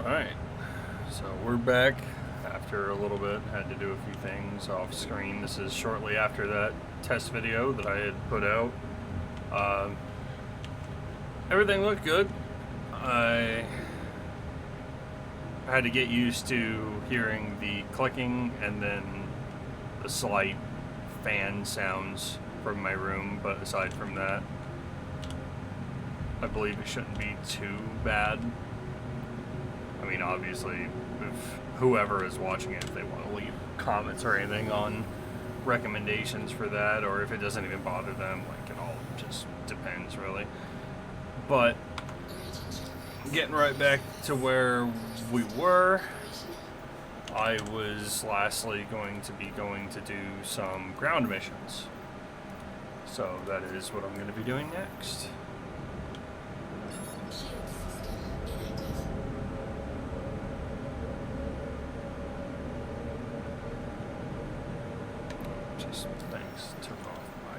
Alright, so we're back after a little bit. Had to do a few things off screen. This is shortly after that test video that I had put out. Everything looked good. I had to get used to hearing the clicking and then the slight fan sounds from my room, but aside from that, I believe it shouldn't be too bad. I mean, obviously, if whoever is watching it, if they want to leave comments or anything on recommendations for that, or if it doesn't even bother them, like, it all just depends, really. But getting right back to where we were, I was lastly going to do some ground missions. So that is what I'm going to be doing next. Just thanks, took off my...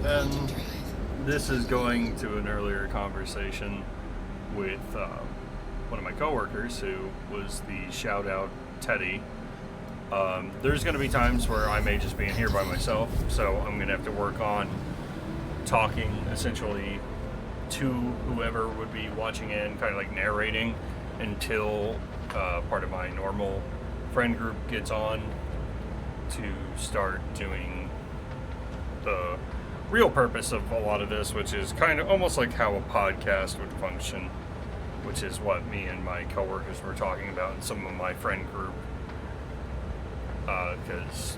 And this is going to an earlier conversation with one of my coworkers who was the shout out Teddy. There's going to be times where I may just be in here by myself, so I'm going to have to work on talking essentially to whoever would be watching in, kind of like narrating until part of my normal friend group gets on to start doing the real purpose of a lot of this, which is kind of almost like how a podcast would function, which is what me and my coworkers were talking about in some of my friend group, because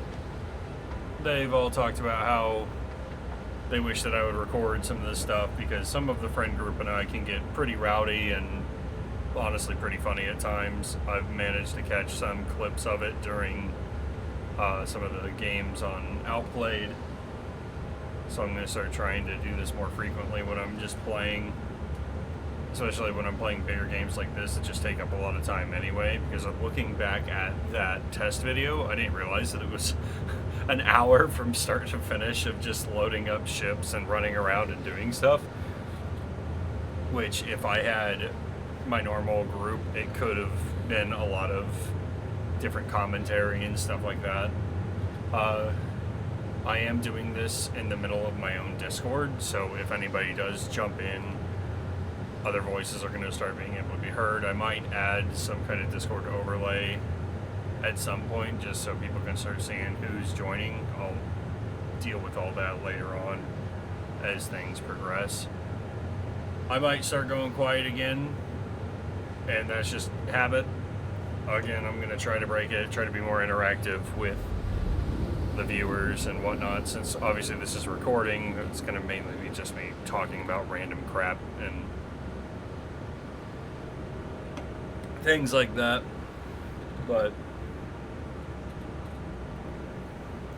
they've all talked about how they wish that I would record some of this stuff, because some of the friend group and I can get pretty rowdy and honestly pretty funny at times. I've managed to catch some clips of it during some of the games on Outplayed. So I'm going to start trying to do this more frequently when I'm just playing, especially when I'm playing bigger games like this that just take up a lot of time anyway, because looking back at that test video, I didn't realize that it was an hour from start to finish of just loading up ships and running around and doing stuff, which if I had my normal group, it could have been a lot of different commentary and stuff like that. I am doing this in the middle of my own Discord, so if anybody does jump in, other voices are going to start being able to be heard. I might add some kind of Discord overlay at some point, just so people can start seeing who's joining. I'll deal with all that later on as things progress. I might start going quiet again, and that's just habit. Again, I'm going to try to break it, try to be more interactive with the viewers and whatnot, since obviously this is recording. It's going to mainly be just me talking about random crap and things like that. But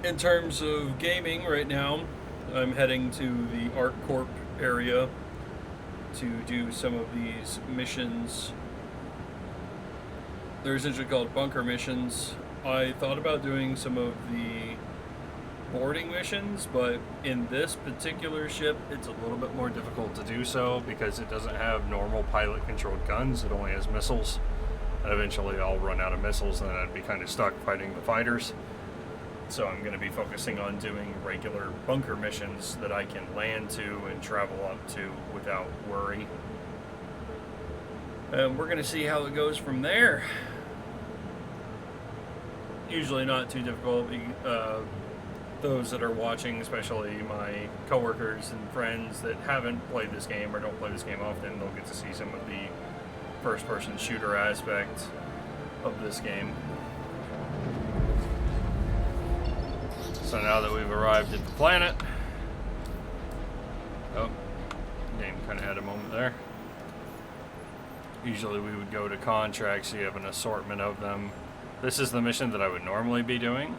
in terms of gaming right now, I'm heading to the Art Corp area to do some of these missions. They're essentially called bunker missions. I thought about doing some of the boarding missions, but in this particular ship, it's a little bit more difficult to do so because it doesn't have normal pilot-controlled guns. It only has missiles. And eventually I'll run out of missiles, and then I'd be kind of stuck fighting the fighters. So I'm going to be focusing on doing regular bunker missions that I can land to and travel up to without worry. And we're going to see how it goes from there. Usually not too difficult. Those that are watching, especially my coworkers and friends that haven't played this game or don't play this game often, they'll get to see some of the first-person shooter aspect of this game. So now that we've arrived at the planet... Oh, game kind of had a moment there. Usually we would go to contracts, so you have an assortment of them. This is the mission that I would normally be doing,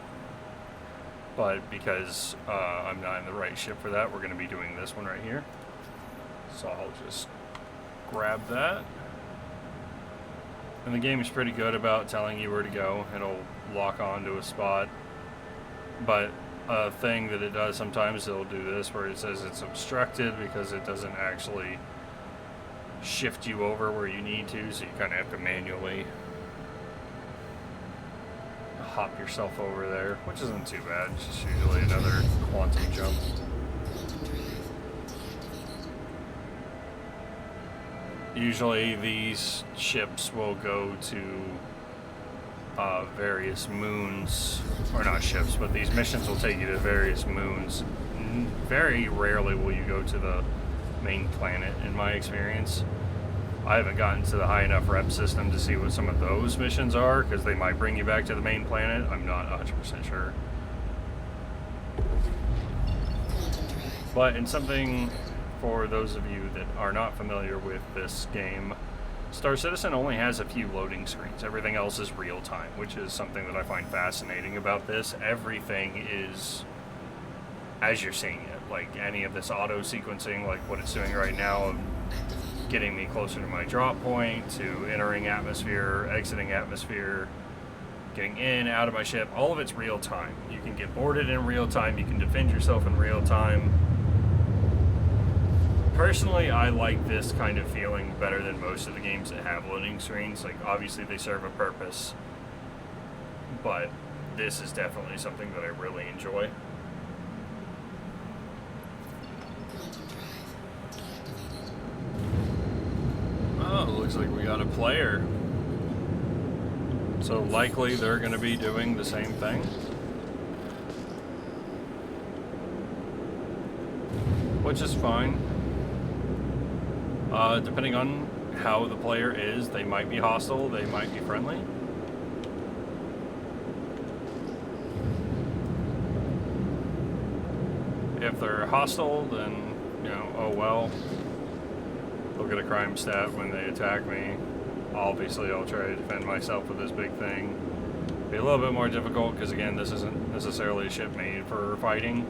but because I'm not in the right ship for that, we're going to be doing this one right here. So I'll just grab that. And the game is pretty good about telling you where to go. It'll lock on to a spot. But a thing that it does sometimes, it'll do this where it says it's obstructed because it doesn't actually shift you over where you need to, so you kind of have to manually hop yourself over there, which isn't too bad. It's just usually another quantum jump. Usually these ships will go to various moons, or not ships, but these missions will take you to various moons. Very rarely will you go to the main planet, in my experience. I haven't gotten to the high enough rep system to see what some of those missions are, because they might bring you back to the main planet. I'm not 100% sure. But in something for those of you that are not familiar with this game, Star Citizen only has a few loading screens. Everything else is real time, which is something that I find fascinating about this. Everything is as you're seeing it. Like any of this auto sequencing, like what it's doing right now, of getting me closer to my drop point, to entering atmosphere, exiting atmosphere, getting in, out of my ship, all of it's real time. You can get boarded in real time, you can defend yourself in real time. Personally, I like this kind of feeling better than most of the games that have loading screens. Like, obviously they serve a purpose, but this is definitely something that I really enjoy. Oh, looks like we got a player. So likely they're going to be doing the same thing. Which is fine. Depending on how the player is, they might be hostile, they might be friendly. If they're hostile, then, you know, oh well. They'll get a crime stat when they attack me. Obviously, I'll try to defend myself with this big thing. Be a little bit more difficult because, again, this isn't necessarily a ship made for fighting.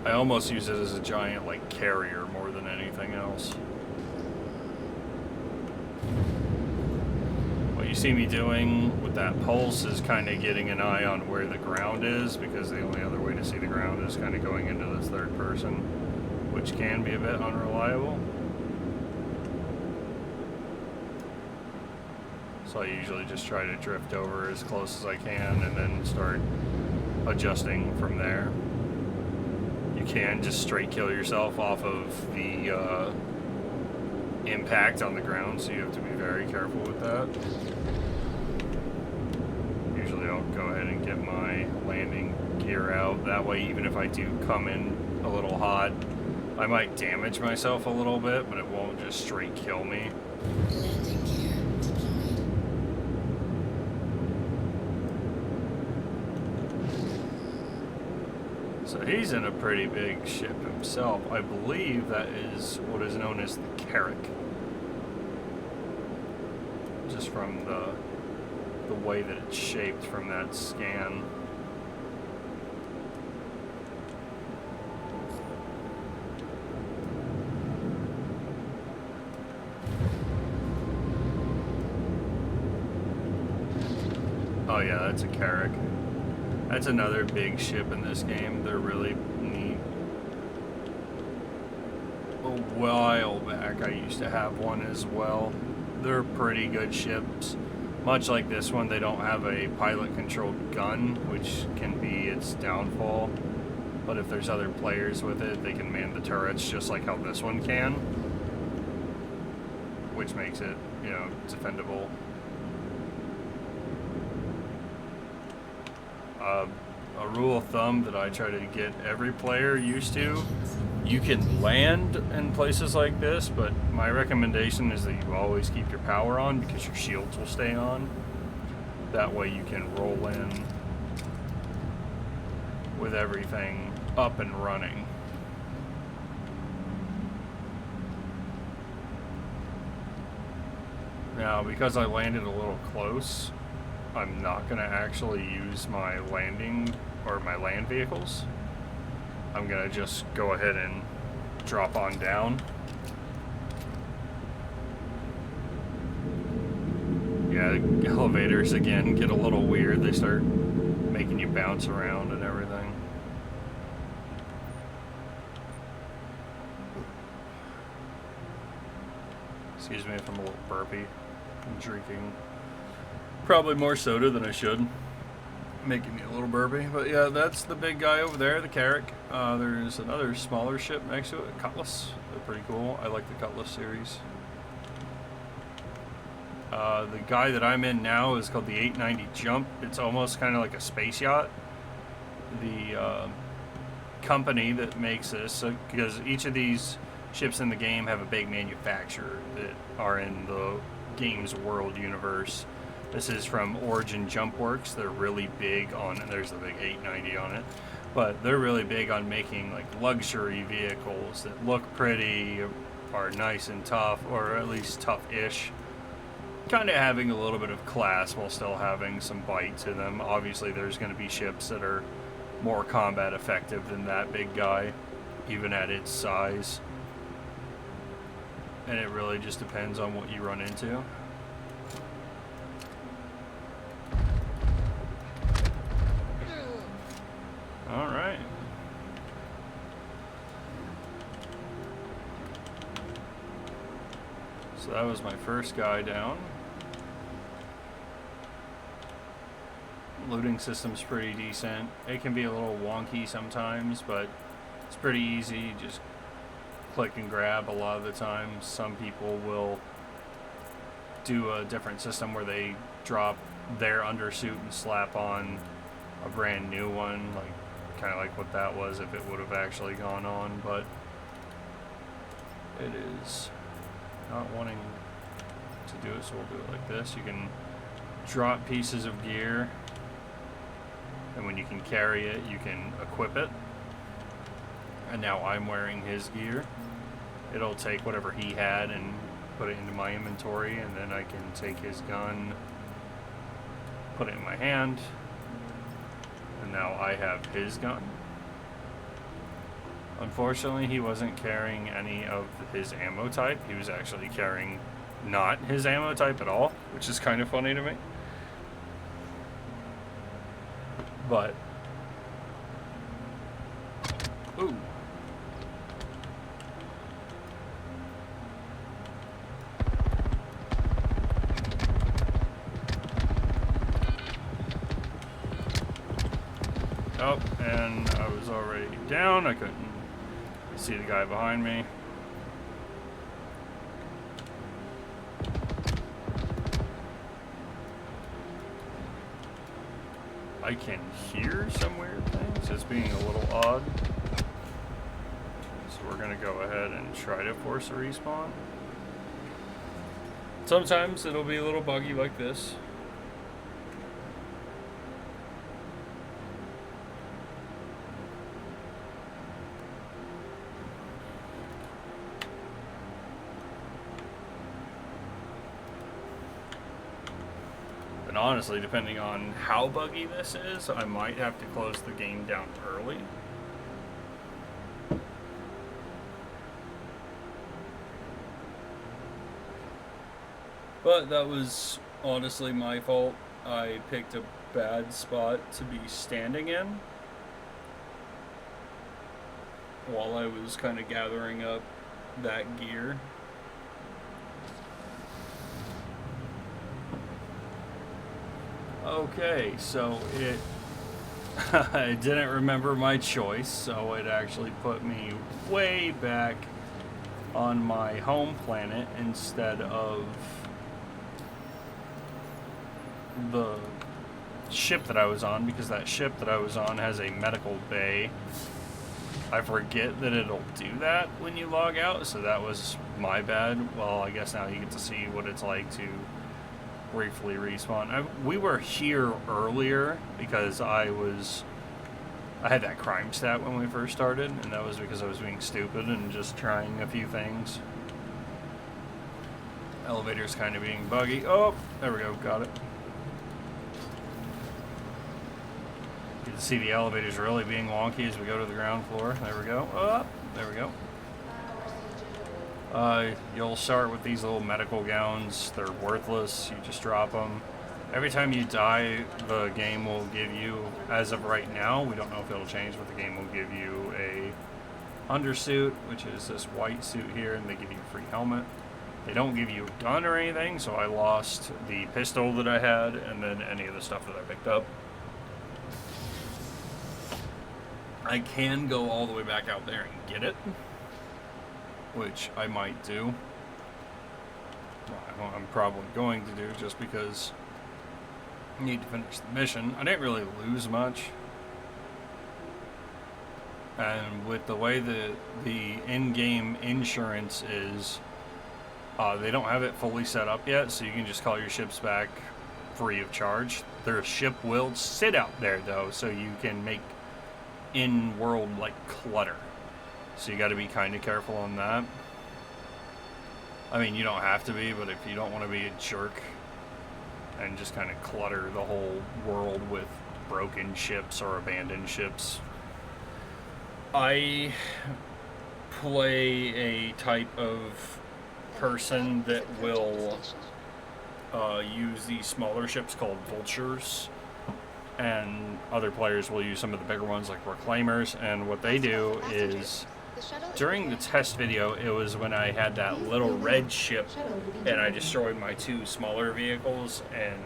I almost use it as a giant, like, carrier more than anything else. What you see me doing with that pulse is kind of getting an eye on where the ground is, because the only other way to see the ground is kind of going into this third person, which can be a bit unreliable. So I usually just try to drift over as close as I can and then start adjusting from there. You can just straight kill yourself off of the impact on the ground, so you have to be very careful with that. Usually I'll go ahead and get my landing gear out. That way, even if I do come in a little hot, I might damage myself a little bit, but it won't just straight kill me. Landing gear deployed. So he's in a pretty big ship himself. I believe that is what is known as the Carrack. Just from the way that it's shaped from that scan. Oh yeah, that's a Carrack. That's another big ship in this game. They're really neat. A while back I used to have one as well. They're pretty good ships. Much like this one, they don't have a pilot-controlled gun, which can be its downfall. But if there's other players with it, they can man the turrets just like how this one can. Which makes it, you know, defendable. A rule of thumb that I try to get every player used to, you can land in places like this, but my recommendation is that you always keep your power on because your shields will stay on. That way you can roll in with everything up and running. Now, because I landed a little close, I'm not going to actually use my landing or my land vehicles. I'm going to just go ahead and drop on down. Yeah, the elevators again get a little weird. They start making you bounce around and everything. Excuse me if I'm a little burpy. I'm drinking probably more soda than I should, making me a little burpy. But yeah, that's the big guy over there, the Carrack. There's another smaller ship next to it, Cutlass. They're pretty cool. I like the Cutlass series. The guy that I'm in now is called the 890 Jump. It's almost kind of like a space yacht. The company that makes this, because each of these ships in the game have a big manufacturer that are in the game's world universe. This is from Origin Jump Works. They're really big on, and there's the big 890 on it, but they're really big on making like luxury vehicles that look pretty, are nice and tough, or at least tough-ish. Kind of having a little bit of class while still having some bite to them. Obviously there's going to be ships that are more combat effective than that big guy, even at its size. And it really just depends on what you run into. Alright. So that was my first guy down. Looting system's pretty decent. It can be a little wonky sometimes, but it's pretty easy. Just click and grab a lot of the time. Some people will do a different system where they drop their undersuit and slap on a brand new one, like kind of like what that was if it would have actually gone on, but it is not wanting to do it, so we'll do it like this. You can drop pieces of gear, and when you can carry it, you can equip it. And now I'm wearing his gear. It'll take whatever he had and put it into my inventory, and then I can take his gun, put it in my hand, and now I have his gun. Unfortunately, he wasn't carrying any of his ammo type. He was actually carrying not his ammo type at all, which is kind of funny to me. But, ooh. Oh, and I was already down. I couldn't see the guy behind me. I can hear some weird things. It's being a little odd. So we're gonna go ahead and try to force a respawn. Sometimes it'll be a little buggy like this. And honestly, depending on how buggy this is, I might have to close the game down early. But that was honestly my fault. I picked a bad spot to be standing in while I was kind of gathering up that gear. Okay, so it I didn't remember my choice, so it actually put me way back on my home planet instead of the ship that I was on, because that ship that I was on has a medical bay. I forget that it'll do that when you log out, so that was my bad. Well, I guess now you get to see what it's like to briefly respawn. We were here earlier because I had that crime stat when we first started, and that was because I was being stupid and just trying a few things. Elevator's kind of being buggy. Oh, there we go. Got it. You can see the elevator's really being wonky as we go to the ground floor. There we go. There we go. You'll start with these little medical gowns. They're worthless. You just drop them. Every time you die, the game will give you, as of right now, we don't know if it'll change, but the game will give you a undersuit, which is this white suit here, and they give you a free helmet. They don't give you a gun or anything, so I lost the pistol that I had, and then any of the stuff that I picked up. I can go all the way back out there and get it, which I might do. Well, I'm probably going to do, just because I need to finish the mission. I didn't really lose much. And with the way the in-game insurance is, they don't have it fully set up yet, so you can just call your ships back free of charge. Their ship will sit out there, though, so you can make in-world, like, clutter. So you got to be kind of careful on that. I mean, you don't have to be, but if you don't want to be a jerk and just kind of clutter the whole world with broken ships or abandoned ships. I play a type of person that will use these smaller ships called vultures, and other players will use some of the bigger ones like reclaimers. And what they do is, during the test video, it was when I had that little red ship and I destroyed my two smaller vehicles and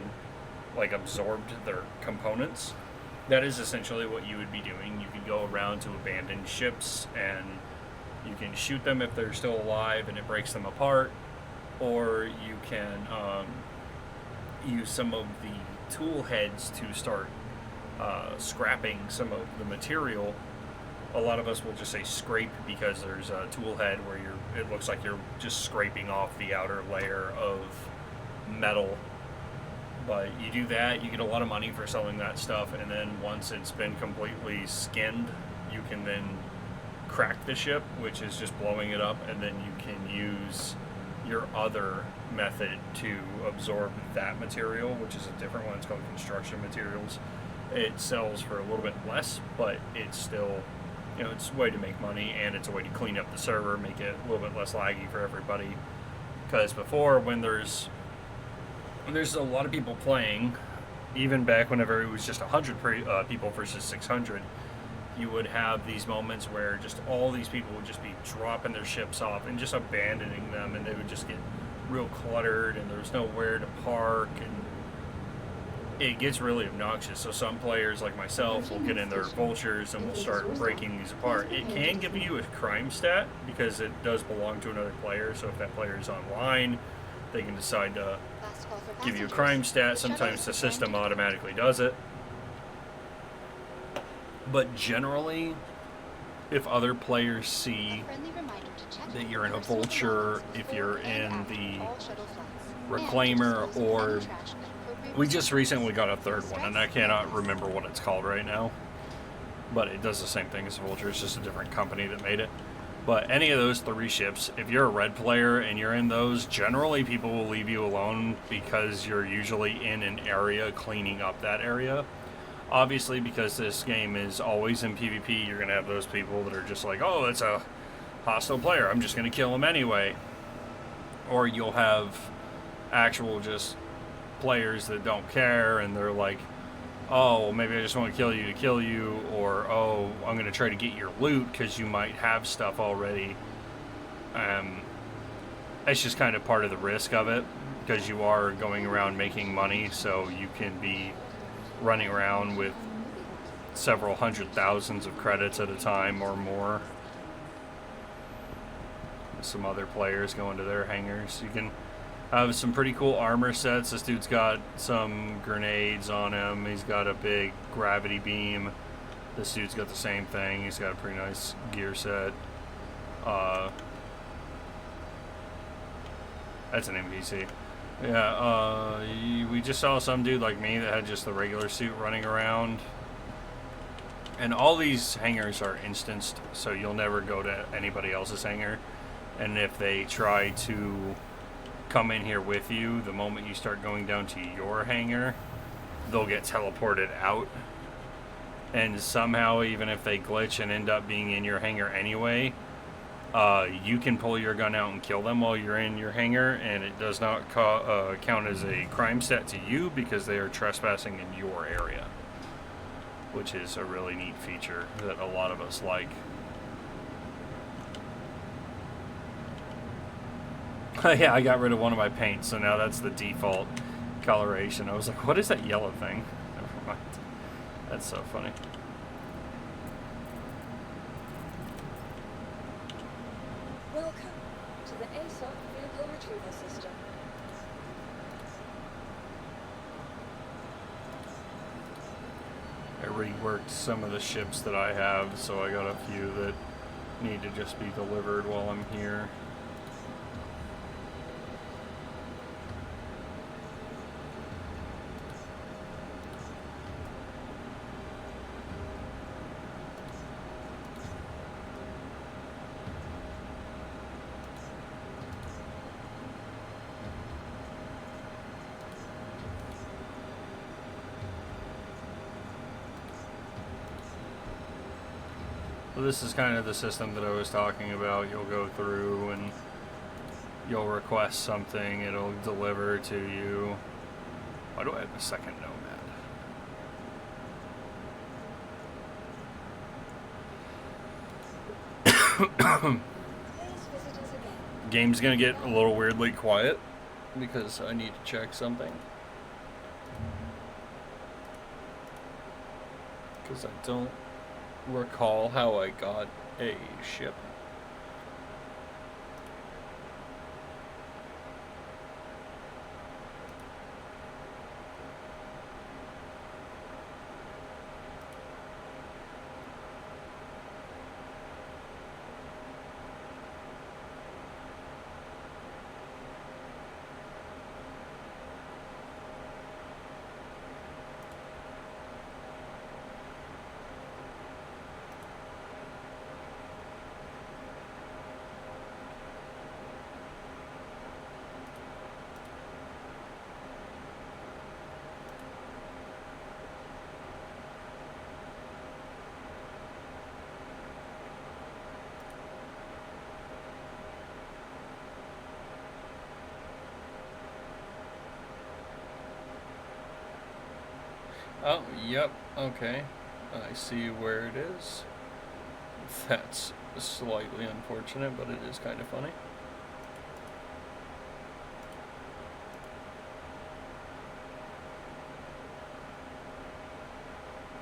like absorbed their components. That is essentially what you would be doing. You could go around to abandoned ships and you can shoot them if they're still alive and it breaks them apart, or you can use some of the tool heads to start scrapping some of the material. A lot of us will just say scrape because there's a tool head where it looks like you're just scraping off the outer layer of metal. But you do that, you get a lot of money for selling that stuff, and then once it's been completely skinned, you can then crack the ship, which is just blowing it up, and then you can use your other method to absorb that material, which is a different one. It's called construction materials. It sells for a little bit less, but it's still, it's a way to make money, and it's a way to clean up the server, make it a little bit less laggy for everybody. Because before, when there's a lot of people playing, even back whenever it was just 100 people versus 600, you would have these moments where just all these people would just be dropping their ships off and just abandoning them, and they would just get real cluttered, and there was nowhere to park, and it gets really obnoxious. So some players like myself will get in their vultures and will start breaking these apart. It can give you a crime stat because it does belong to another player, so if that player is online, they can decide to give you a crime stat. Sometimes the system automatically does it. But generally, if other players see that you're in a vulture, if you're in the reclaimer, or we just recently got a third one, and I cannot remember what it's called right now, but it does the same thing as vulture. It's just a different company that made it. But any of those three ships, if you're a red player and you're in those, generally people will leave you alone because you're usually in an area cleaning up that area. Obviously, because this game is always in PvP, you're going to have those people that are just like, oh, it's a hostile player, I'm just going to kill him anyway. Or you'll have actual just players that don't care, and they're like, oh, maybe I just want to kill you, or, oh, I'm going to try to get your loot because you might have stuff already. It's just kind of part of the risk of it, because you are going around making money, so you can be running around with several hundred thousands of credits at a time or more. Some other players go into their hangars. You can have some pretty cool armor sets. This dude's got some grenades on him. He's got a big gravity beam. This dude's got the same thing. He's got a pretty nice gear set. That's an NPC. Yeah, we just saw some dude like me that had just the regular suit running around. And all these hangars are instanced, so you'll never go to anybody else's hangar. And if they try to come in here with you, the moment you start going down to your hangar, they'll get teleported out. And somehow, even if they glitch and end up being in your hangar anyway, you can pull your gun out and kill them while you're in your hangar, and it does not count as a crime stat to you because they are trespassing in your area, which is a really neat feature that a lot of us like. Yeah, I got rid of one of my paints, so now that's the default coloration. I was like, what is that yellow thing? Never mind. That's so funny. Welcome to the ASOC vehicle retrieval system. I reworked some of the ships that I have, so I got a few that need to just be delivered while I'm here. So this is kind of the system that I was talking about. You'll go through and you'll request something, it'll deliver to you. Why do I have a second nomad? Please visit us again. Game's gonna get a little weirdly quiet because I need to check something. Because I don't recall how I got a ship. Oh, yep, okay. I see where it is. That's slightly unfortunate, but it is kind of funny.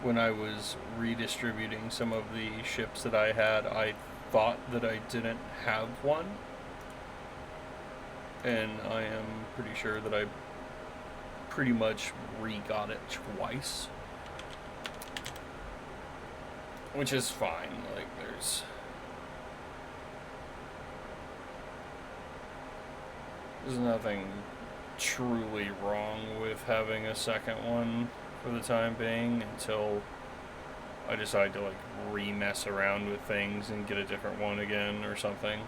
When I was redistributing some of the ships that I had, I thought that I didn't have one. And I am pretty sure that I pretty much re-got it twice, which is fine. Like, there's nothing truly wrong with having a second one for the time being until I decide to like re-mess around with things and get a different one again or something.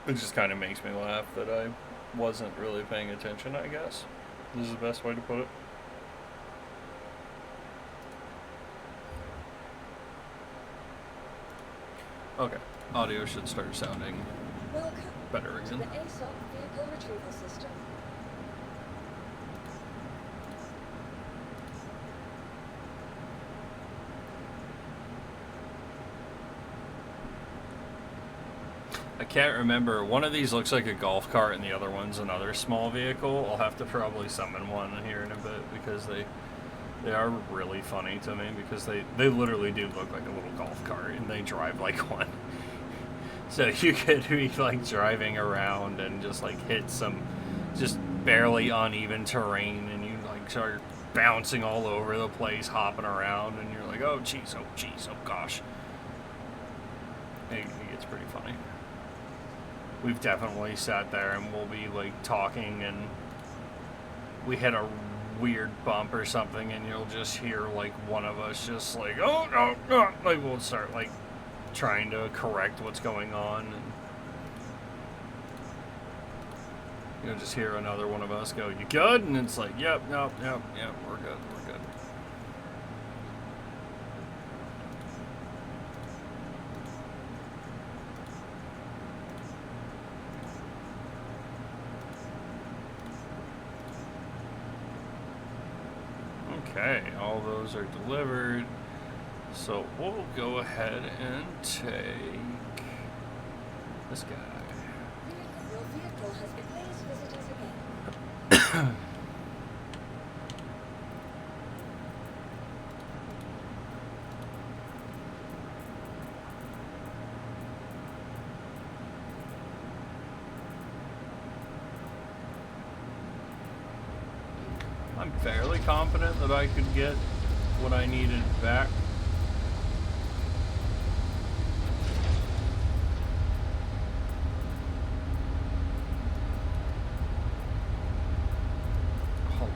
It just kind of makes me laugh that I wasn't really paying attention, I guess. This is the best way to put it. Okay, audio should start sounding Welcome better to again. the ASOC vehicle retrieval system. I can't remember. One of these looks like a golf cart and the other one's another small vehicle. I'll have to probably summon one here in a bit because they are really funny to me because they literally do look like a little golf cart and they drive like one. So you could be like driving around and just like hit some just barely uneven terrain and you like start bouncing all over the place, hopping around, and you're like, oh geez, oh gosh. It gets pretty funny. We've definitely sat there and we'll be like talking and we hit a weird bump or something, and you'll just hear like one of us just like, oh no, no, like we'll start like trying to correct what's going on, and you'll just hear another one of us go, you good? And it's like, yep, we're good. Okay, all those are delivered. So we'll go ahead and take this guy. Your vehicle has been please visit us again. I'm fairly confident that I could get what I needed back.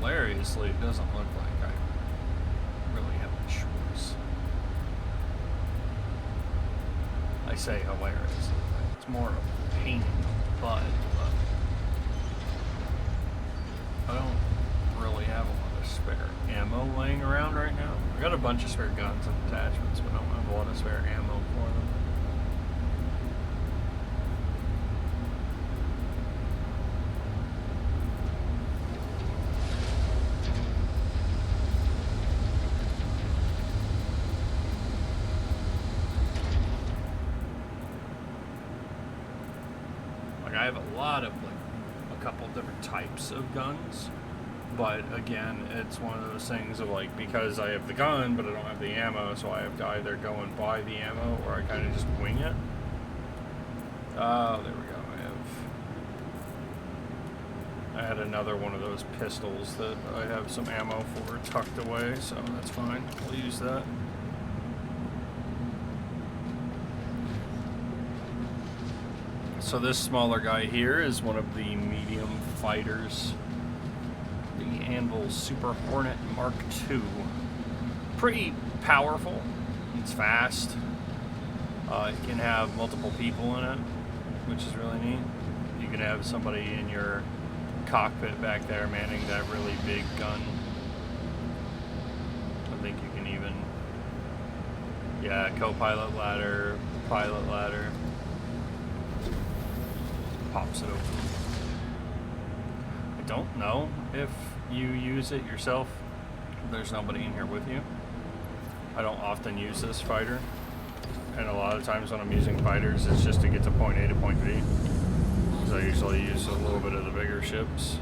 Hilariously, it doesn't look like I really have a choice. I say hilariously, it's more of a pain in the butt, but I don't really have a lot of spare ammo laying around right now. I got a bunch of spare guns and attachments, but I don't have a lot of spare ammo for them. Like I have a lot of like a couple different types of guns. But again, it's one of those things of like, because I have the gun, but I don't have the ammo, so I have to either go and buy the ammo, or I kind of just wing it. Oh, there we go. I had another one of those pistols that I have some ammo for tucked away, so that's fine. We'll use that. So this smaller guy here is one of the medium fighters. The Anvil Super Hornet Mark II. Pretty powerful. It's fast. It can have multiple people in it, which is really neat. You can have somebody in your cockpit back there manning that really big gun. I think you can even, yeah, co-pilot ladder, pilot ladder. Pops it open. I don't know if you use it yourself. There's nobody in here with you. I don't often use this fighter, and a lot of times when I'm using fighters, it's just to get to point A to point B, because I usually use a little bit of the bigger ships.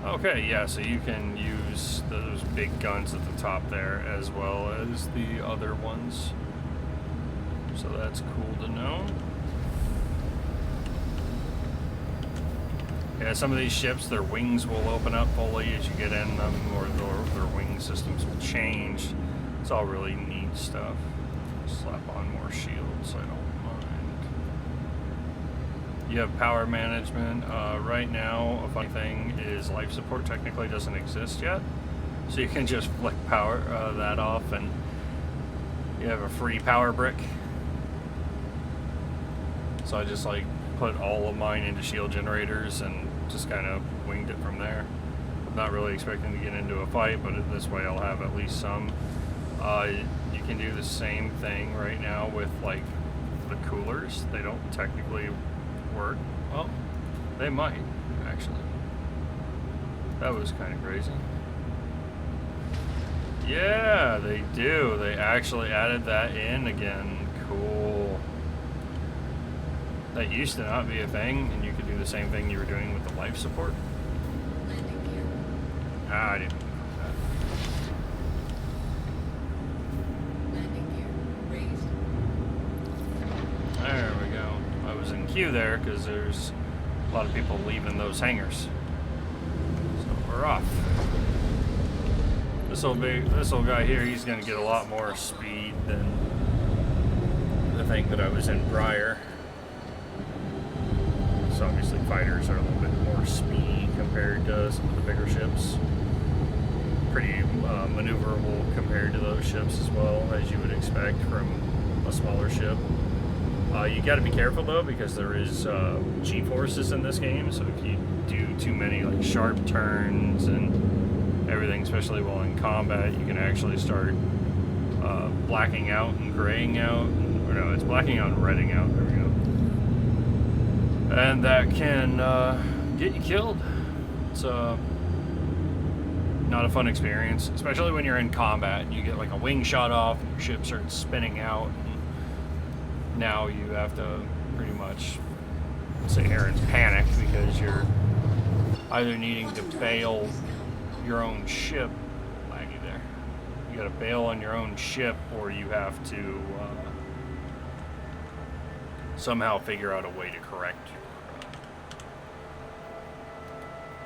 Okay, yeah, so you can use those big guns at the top there as well as the other ones, so that's cool to know. Yeah, some of these ships, their wings will open up fully as you get in them, or their wing systems will change. It's all really neat stuff. Slap on more shields, I don't mind. You have power management. Right now, a funny thing is life support technically doesn't exist yet. So you can just flick power that off, and you have a free power brick. So I just like put all of mine into shield generators and just kind of winged it from there. I'm not really expecting to get into a fight, but this way I'll have at least some. You can do the same thing right now with like the coolers. They don't technically work. Well, they might actually. That was kind of crazy. Yeah, they do. They actually added that in again. Cool. That used to not be a thing, and you could do the same thing you were doing with the life support. Landing gear. Ah, I didn't know that. Landing gear. Raised. There we go. I was in queue there because there's a lot of people leaving those hangars. So we're off. This old guy here, he's gonna get a lot more speed than the thing that I was in prior. because obviously fighters are a little bit more speedy compared to some of the bigger ships. Pretty maneuverable compared to those ships as well, as you would expect from a smaller ship. You got to be careful though, because there is G-forces in this game, so if you do too many like sharp turns and everything, especially while in combat, you can actually start blacking out and graying out. Or no, it's blacking out and redding out. There we go. And that can get you killed. It's not a fun experience, especially when you're in combat and you get like a wing shot off and your ship starts spinning out. And now you have to pretty much sit here and panic because you're either needing to bail your own ship. Laggy there. You got to bail on your own ship, or you have to somehow figure out a way to correct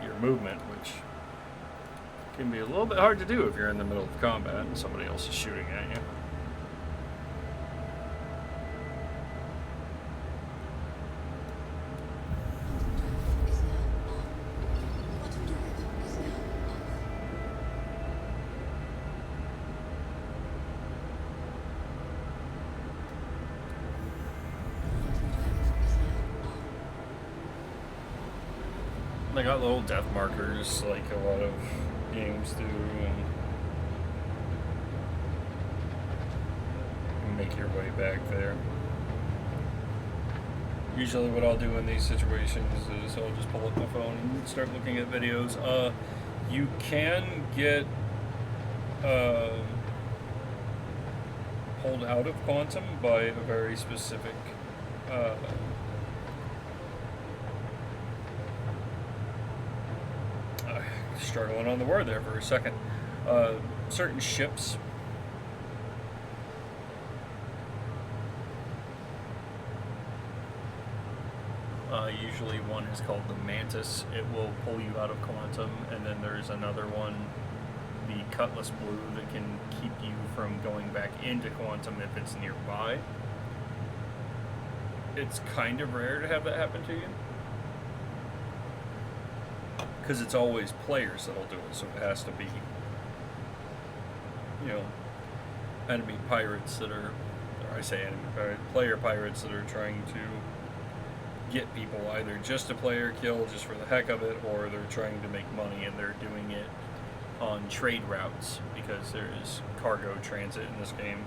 your movement, which can be a little bit hard to do if you're in the middle of combat and somebody else is shooting at you. They got little death markers like a lot of games do, and make your way back there. Usually what I'll do in these situations is I'll just pull up my phone and start looking at videos. You can get pulled out of Quantum by a very specific struggling on the word there for a second. Certain ships usually one is called the Mantis. It will pull you out of Quantum, and then there's another one, the Cutlass Blue, that can keep you from going back into Quantum if it's nearby. It's kind of rare to have that happen to you, because it's always players that'll do it, so it has to be, you know, enemy pirates that are, or I say enemy pirate, player pirates that are trying to get people either just to play or kill just for the heck of it, or they're trying to make money and they're doing it on trade routes, because there is cargo transit in this game.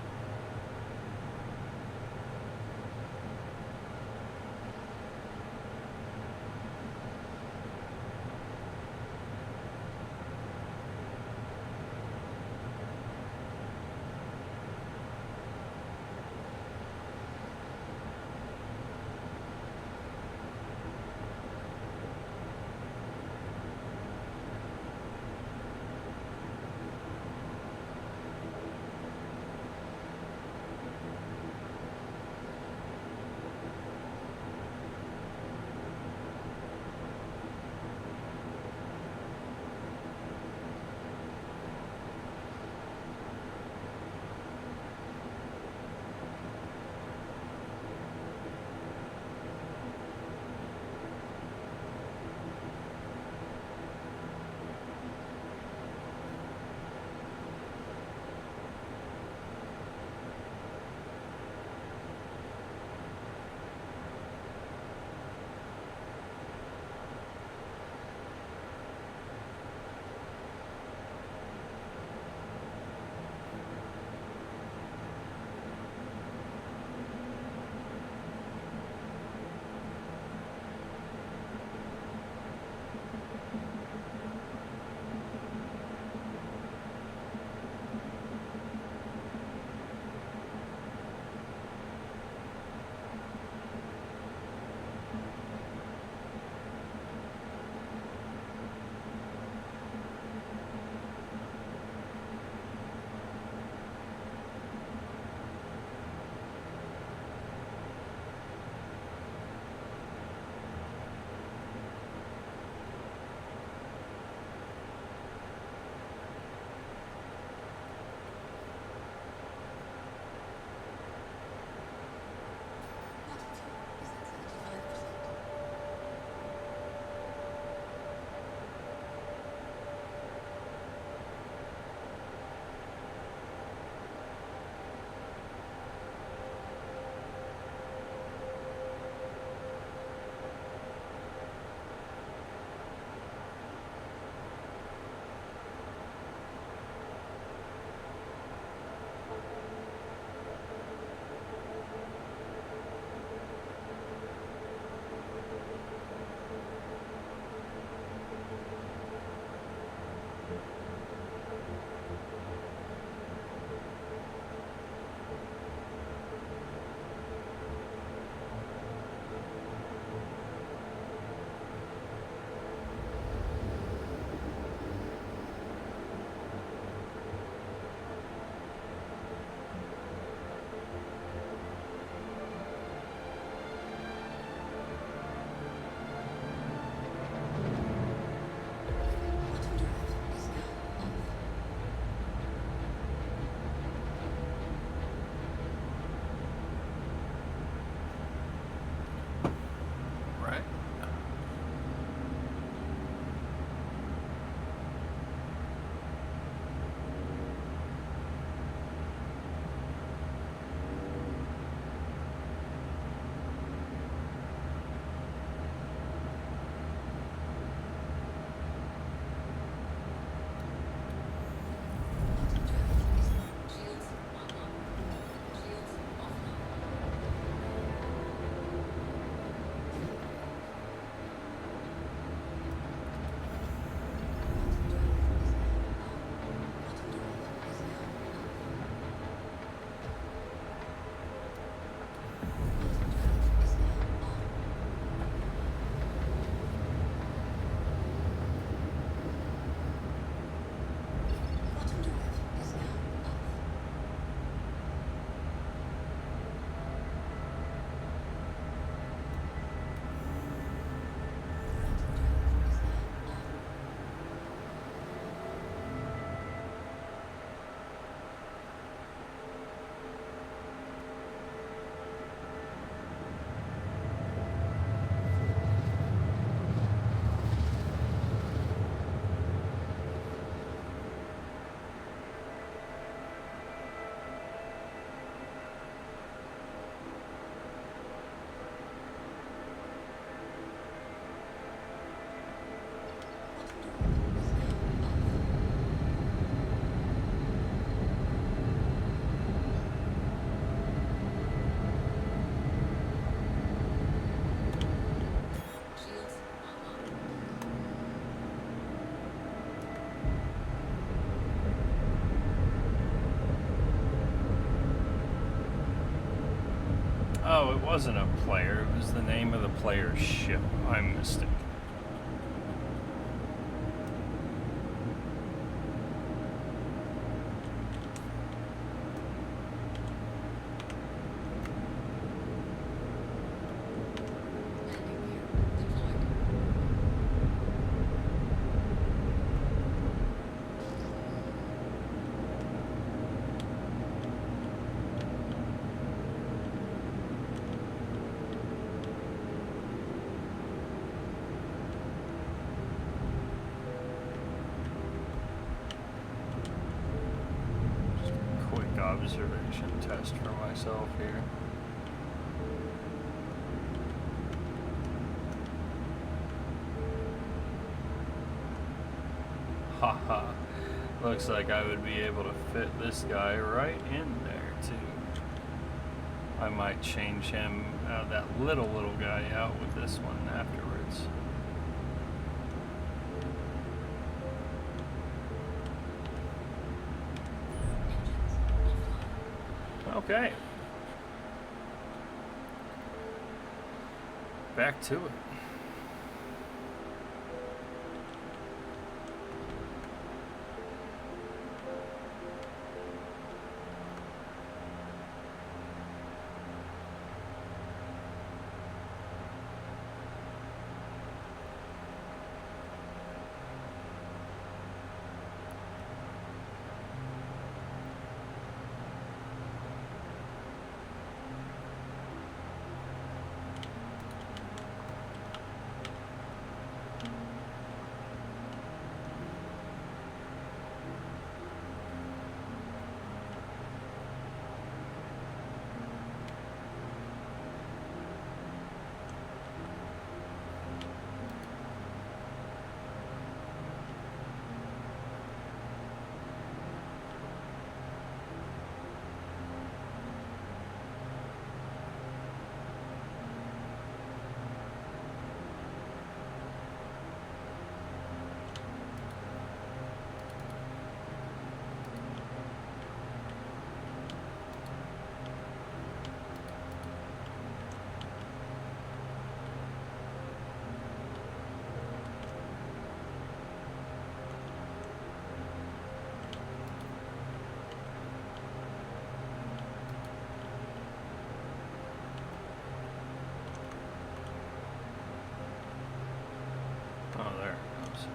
Oh, it wasn't a player. It was the name of the player's ship. I'm mistaken. Landing gear deployed. Just a quick observation test for myself here. Haha. Looks like I would be able to fit this guy right in there too. I might change him, that little guy out with this one afterwards. Engines offline. Okay. Back to it. Oh, there it goes.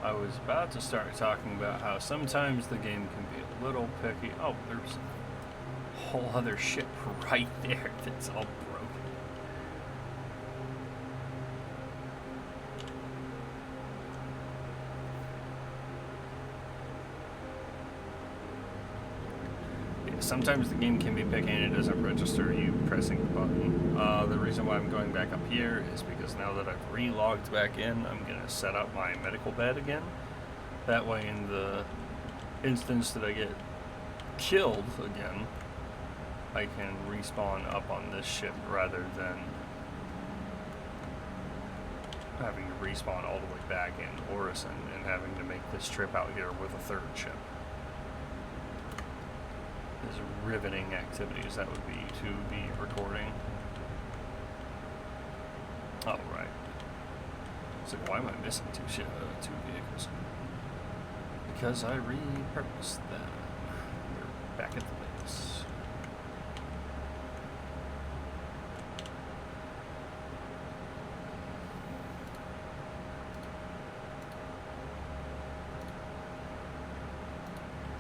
I was about to start talking about how sometimes the game can be a little picky. Oh, there's a whole other ship right there that's all broken. Yeah, sometimes the game can be picky and it doesn't register you pressing the button. The reason why I'm going back up here is because now that I've re-logged back in, I'm going to set up my medical bed again. That way, in the instance that I get killed again, I can respawn up on this ship rather than having to respawn all the way back in Orison and having to make this trip out here with a third ship. As riveting activities that would be to be recording. Oh, right. It's like, why am I missing two vehicles? Because I repurposed them. We're back at the base.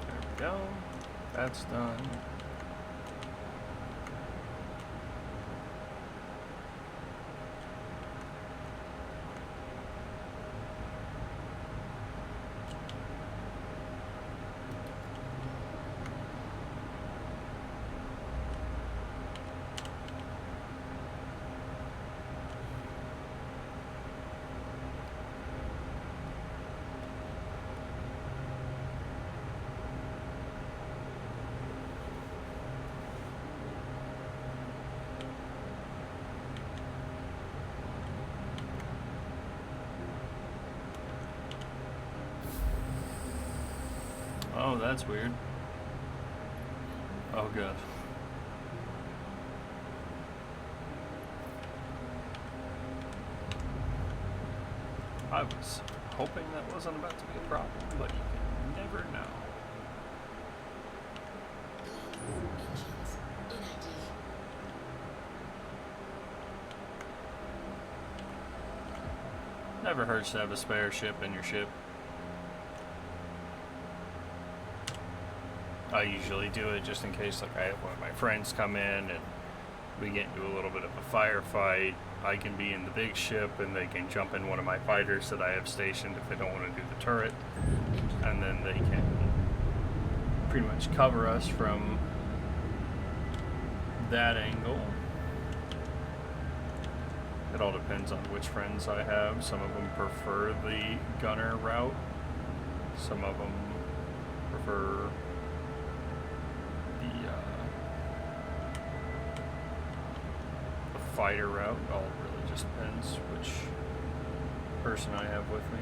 There we go. That's done. Oh, that's weird. Oh, good. I was hoping that wasn't about to be a problem, but you can never know. Engines inactive. Never hurts to have a spare ship in your ship. I usually do it just in case, like, I have one of my friends come in and we get into a little bit of a firefight. I can be in the big ship and they can jump in one of my fighters that I have stationed if they don't want to do the turret, and then they can pretty much cover us from that angle. It all depends on which friends I have. Some of them prefer the gunner route. Some of them prefer the fighter route. It all really just depends which person I have with me.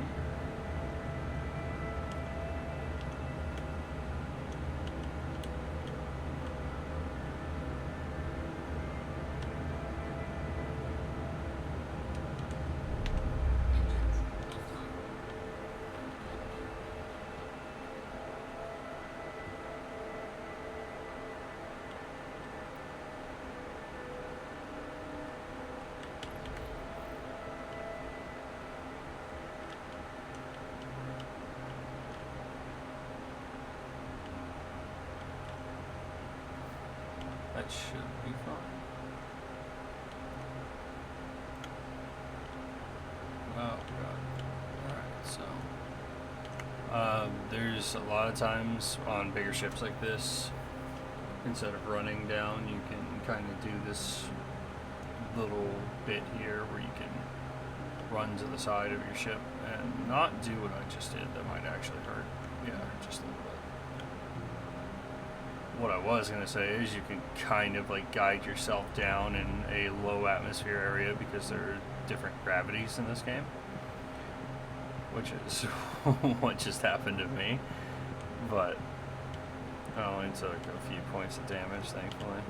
That should be fine. Oh god. Alright, so there's a lot of times on bigger ships like this, instead of running down, you can kind of do this little bit here where you can run to the side of your ship and not do what I just did. That might actually hurt. Yeah, just a little bit. What I was going to say is you can kind of like guide yourself down in a low atmosphere area because there are different gravities in this game, which is what just happened to me, but I only took a few points of damage, thankfully.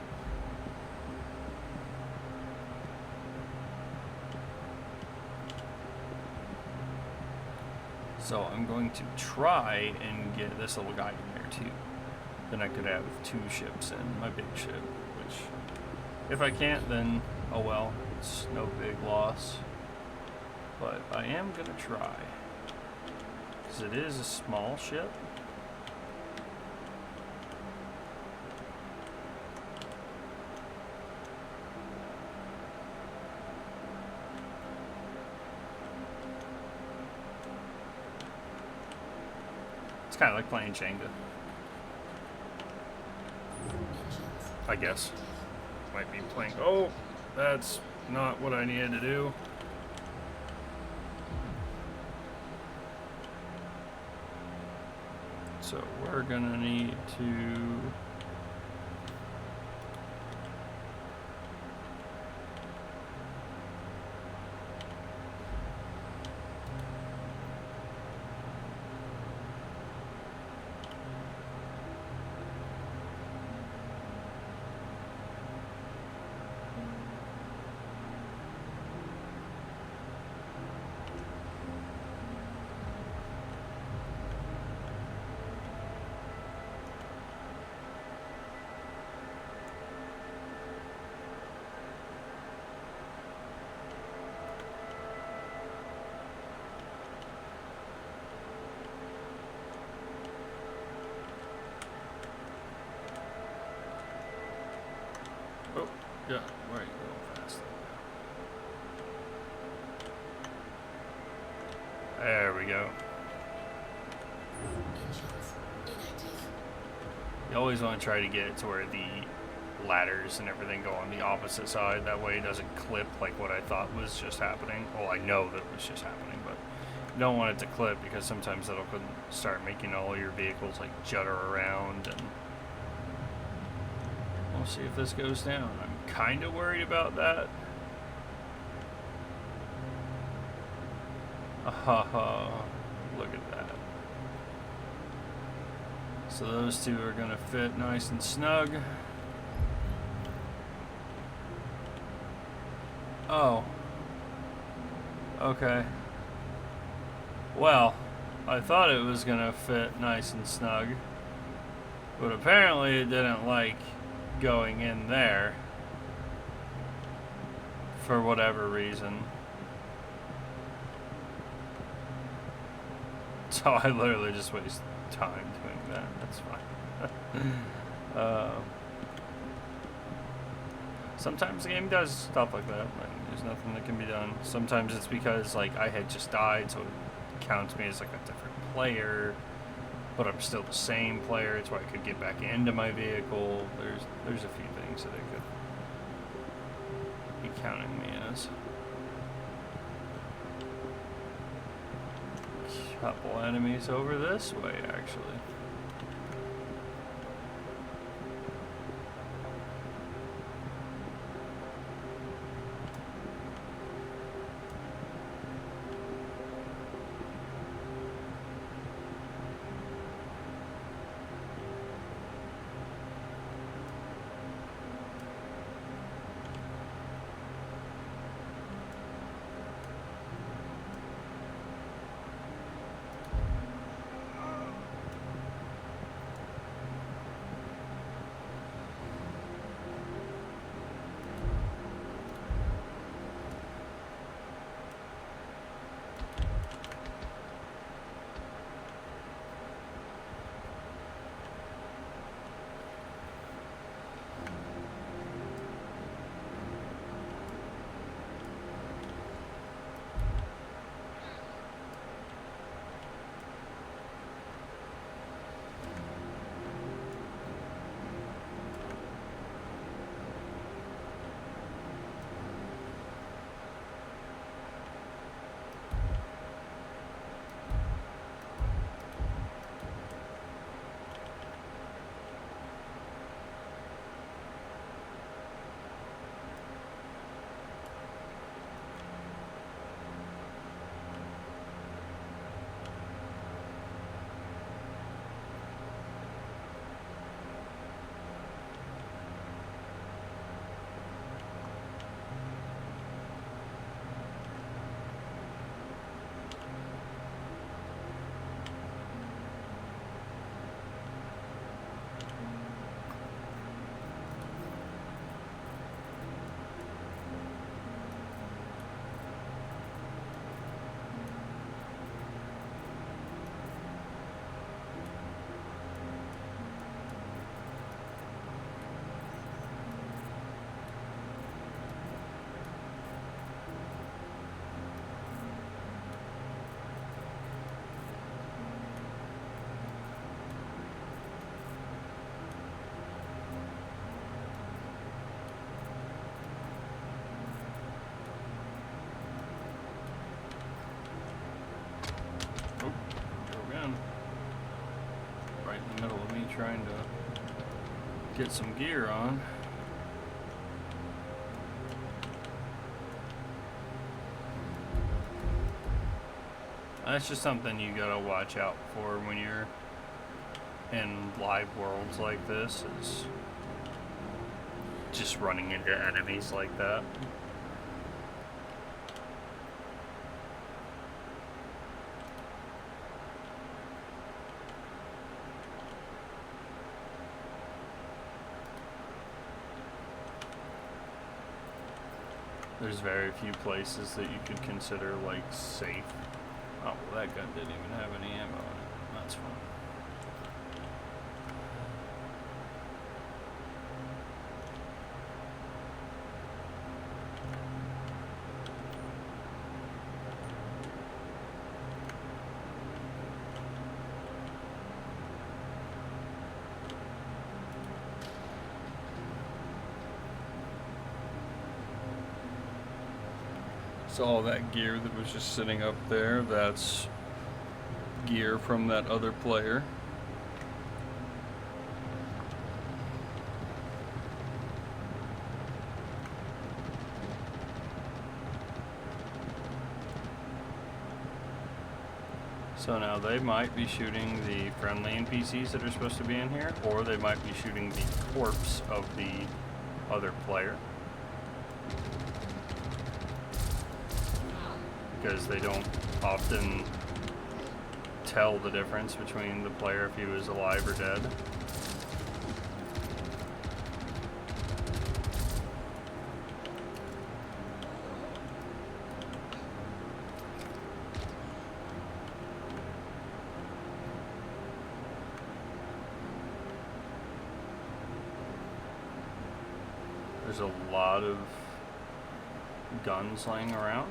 So I'm going to try and get this little guy in there too. Then I could have two ships in my big ship, which if I can't, then oh well, it's no big loss. But I am gonna try, because it is a small ship. It's kind of like playing Jenga, I guess. Might be playing. Oh, that's not what I needed to do. So we're gonna need to yeah, where are you going fast? There we go. You always want to try to get it to where the ladders and everything go on the opposite side. That way it doesn't clip like what I thought was just happening. Well, I know that it was just happening, but you don't want it to clip because sometimes that'll start making all your vehicles like judder around, and we'll see if this goes down. I'm kind of worried about that. Look at that. So those two are going to fit nice and snug. Oh. Okay. Well, I thought it was gonna fit nice and snug, but apparently it didn't like going in there for whatever reason. So I literally just waste time doing that. That's fine. Sometimes the game does stuff like that. Like, there's nothing that can be done. Sometimes it's because like I had just died, so it counts me as like a different player, but I'm still the same player. It's why I could get back into my vehicle. There's a few things that it could be counting me as. Couple enemies over this way, actually. Right in the middle of me trying to get some gear on. That's just something you gotta watch out for when you're in live worlds like this, is just running into enemies like that. There's very few places that you could consider like safe. Oh, well, that gun didn't even have any ammo in it. That's fun. So all that gear that was just sitting up there, that's gear from that other player. So now they might be shooting the friendly NPCs that are supposed to be in here, or they might be shooting the corpse of the other player. Because they don't often tell the difference between the player if he was alive or dead. There's a lot of guns laying around,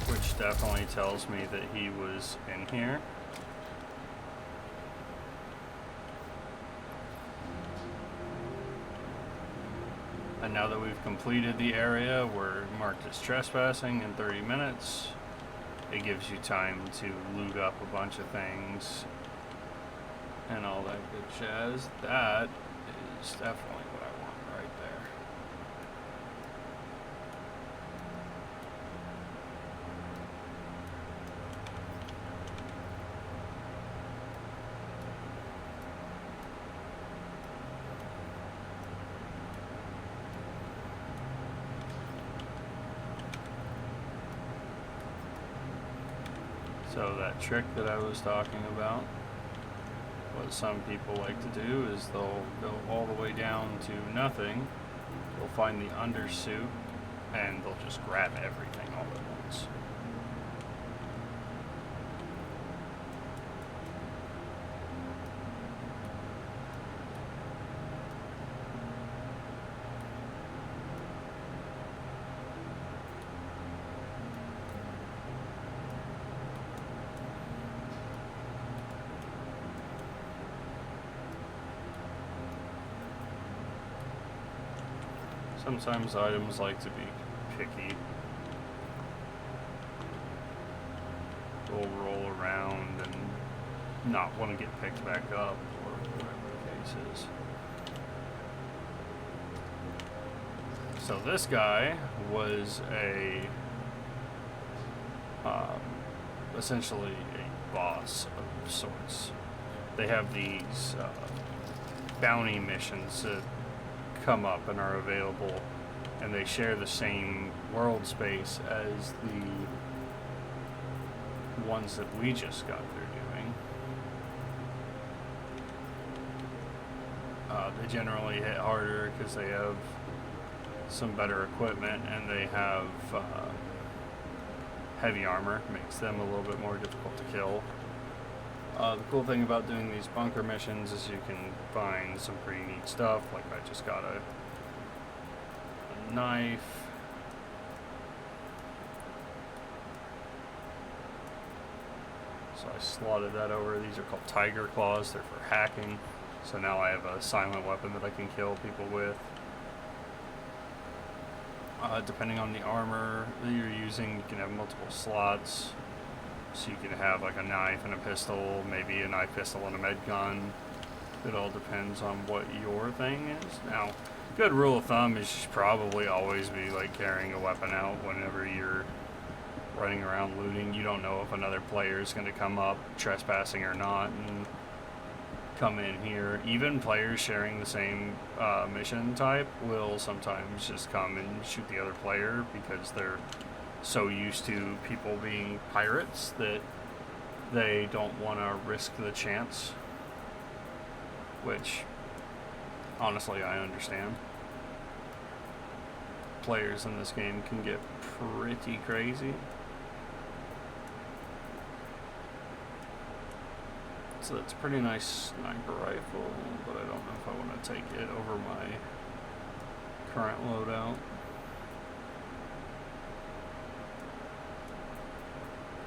which definitely tells me that he was in here. And now that we've completed the area, we're marked as trespassing in 30 minutes. It gives you time to loot up a bunch of things and all that good jazz. That is definitely what I want right there. So that trick that I was talking about, what some people like to do is they'll go all the way down to nothing, they'll find the undersuit, and they'll just grab everything all at once. Sometimes items like to be picky. They'll roll around and not want to get picked back up, or whatever the case is. So this guy was essentially a boss of sorts. They have these bounty missions that come up and are available, and they share the same world space as the ones that we just got through doing. They generally hit harder because they have some better equipment, and they have heavy armor, makes them a little bit more difficult to kill. The cool thing about doing these bunker missions is you can find some pretty neat stuff, like I just got a knife. So I slotted that over. These are called tiger claws, they're for hacking. So now I have a silent weapon that I can kill people with. Depending on the armor that you're using, you can have multiple slots. So you can have like a knife and a pistol, maybe a knife, pistol, and a med gun. It all depends on what your thing is. Now, good rule of thumb is you should probably always be like carrying a weapon out whenever you're running around looting. You don't know if another player is going to come up trespassing or not and come in here. Even players sharing the same mission type will sometimes just come and shoot the other player because they're so used to people being pirates that they don't want to risk the chance, which honestly I understand. Players in this game can get pretty crazy. So it's a pretty nice sniper rifle, but I don't know if I want to take it over my current loadout.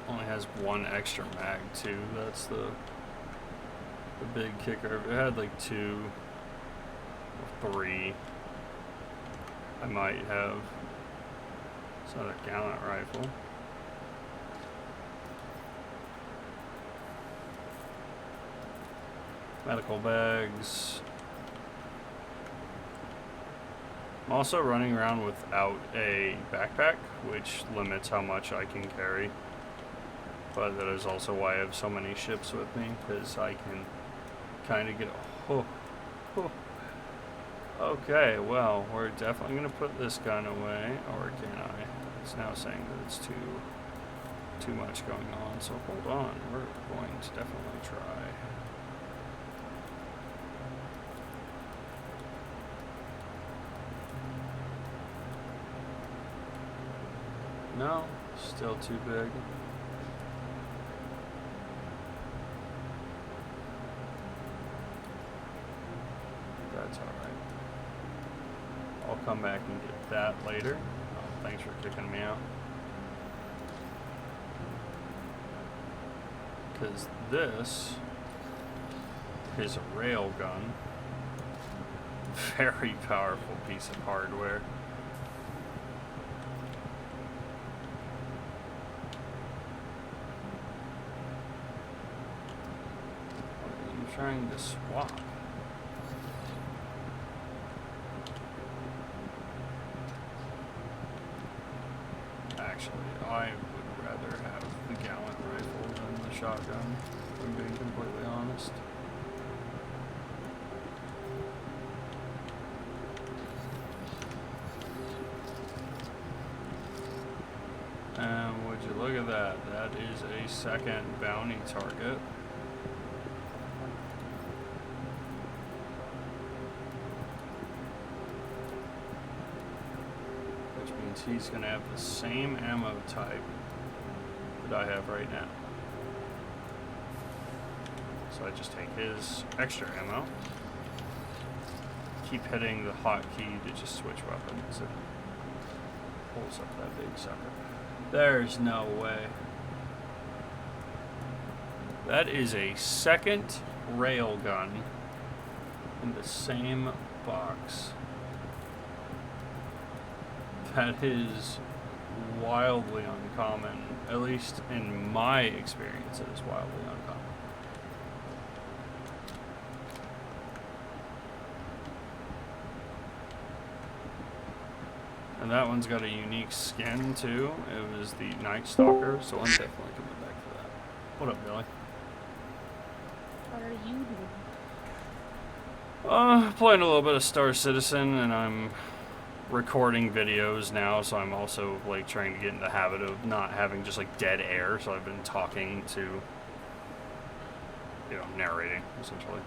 Only has one extra mag too. That's the big kicker. If it had like 2 or 3, I might have. It's not a gallant rifle. Medical bags. I'm also running around without a backpack, which limits how much I can carry. But that is also why I have so many ships with me, because I can kind of get Okay, well, we're definitely going to put this gun away, or can I? It's now saying that it's too too much going on, so hold on. We're going to definitely try. No, still too big. That's alright. I'll come back and get that later. Oh, thanks for kicking me out. Because this is a rail gun. Very powerful piece of hardware. I'm trying to swap. Actually, I would rather have the Gallant rifle than the shotgun, if I'm being completely honest. And would you look at that? That is a second bounty target. Which means he's going to have the same ammo type that I have right now. So I just take his extra ammo, keep hitting the hotkey to just switch weapons, and pulls up that big sucker. There's no way. That is a second railgun in the same box. That is wildly uncommon. At least in my experience, it is wildly uncommon. And that one's got a unique skin too. It was the Night Stalker, so I'm definitely coming back for that. What up, Billy? What are you doing? Playing a little bit of Star Citizen, and I'm recording videos now, so I'm also like trying to get in the habit of not having just like dead air. So I've been talking to, you know, narrating essentially.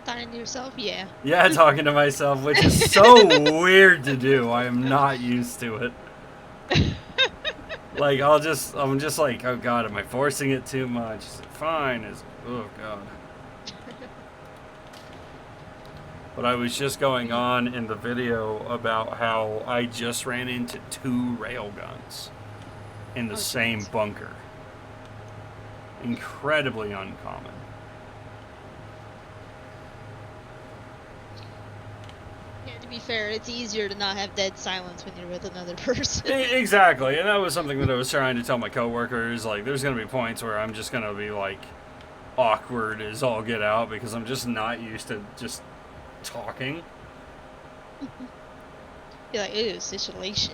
Talking to yourself? Yeah. Yeah, talking to myself, which is so weird to do. I am not used to it. Like, I'm just like, oh god, am I forcing it too much? Is it fine? Oh god. But I was just going on in the video about how I just ran into 2 railguns in the same bunker. Incredibly uncommon. Yeah, to be fair, it's easier to not have dead silence when you're with another person. Exactly, and that was something that I was trying to tell my coworkers. Like, there's going to be points where I'm just going to be, like, awkward as all get out because I'm just not used to just talking. You're like, ew, situation.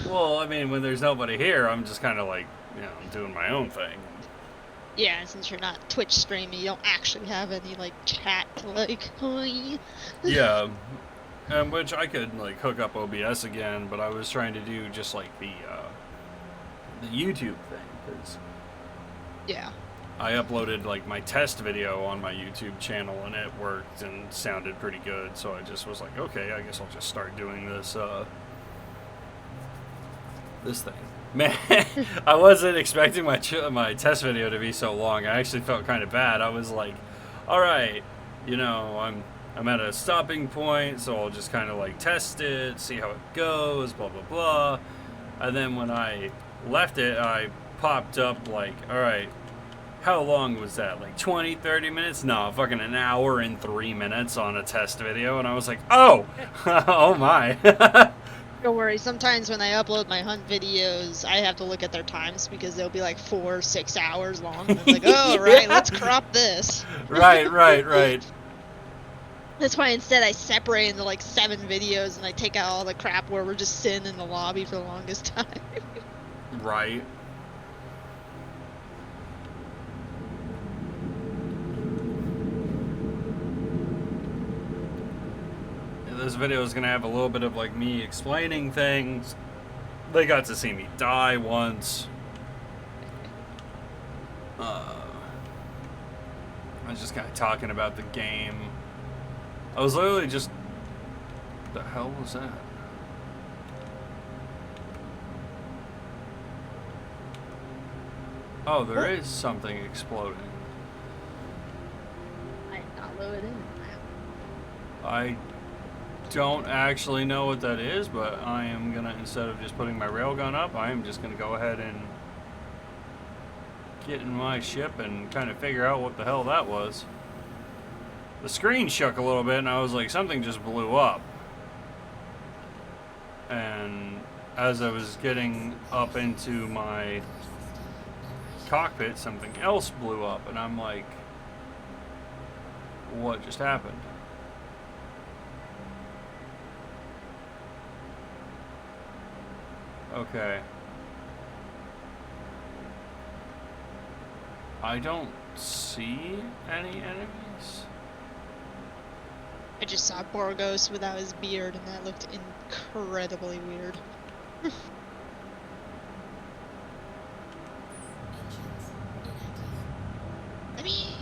Well, I mean, when there's nobody here, I'm just kind of like, you know, doing my own thing. Yeah, since you're not Twitch streaming, you don't actually have any, like, chat to, like, hi. Yeah, which I could, like, hook up OBS again, but I was trying to do just, like, the YouTube thing, because Yeah. I uploaded, like, my test video on my YouTube channel, and it worked and sounded pretty good, so I just was like, okay, I guess I'll just start doing this, this thing. Man, I wasn't expecting my test video to be so long. I actually felt kind of bad. I was like, all right, you know, I'm at a stopping point, so I'll just kind of like test it, see how it goes, blah, blah, blah. And then when I left it, I popped up like, all right, how long was that? Like 20, 30 minutes? No, fucking an hour and 3 minutes on a test video. And I was like, oh, oh my. Don't worry, sometimes when I upload my hunt videos, I have to look at their times because they'll be like 4 or 6 hours long. And I'm like, oh, Yeah. right, let's crop this. Right. That's why instead I separate into like 7 videos and I take out all the crap where we're just sitting in the lobby for the longest time. Right. This video is going to have a little bit of like me explaining things They got to see me die once. I was just kind of talking about the game. I was literally just... What the hell was that? Oh, there is something exploding. I did not load it in. I don't actually know what that is, but I am gonna, instead of just putting my railgun up, I am just gonna go ahead and get in my ship and kind of figure out what the hell that was. The screen shook a little bit and I was like, something just blew up. And as I was getting up into my cockpit, something else blew up and I'm like, what just happened? Okay. I don't see any enemies. I just saw Borgos without his beard, and that looked incredibly weird. I mean,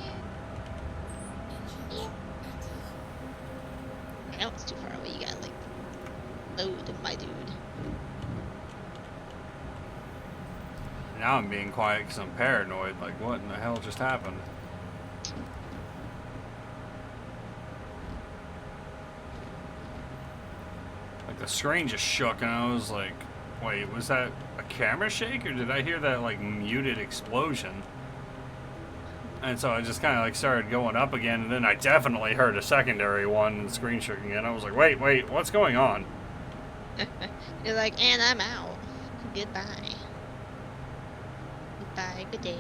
I know it's too far away. You gotta like load, my dude. Now I'm being quiet because I'm paranoid. Like, what in the hell just happened? Like, the screen just shook and I was like, wait, was that a camera shake or did I hear that, like, muted explosion? And so I just kind of, like, started going up again and then I definitely heard a secondary one and the screen shook again. I was like, wait, what's going on? You're like, and I'm out. Goodbye. Goodbye, good day.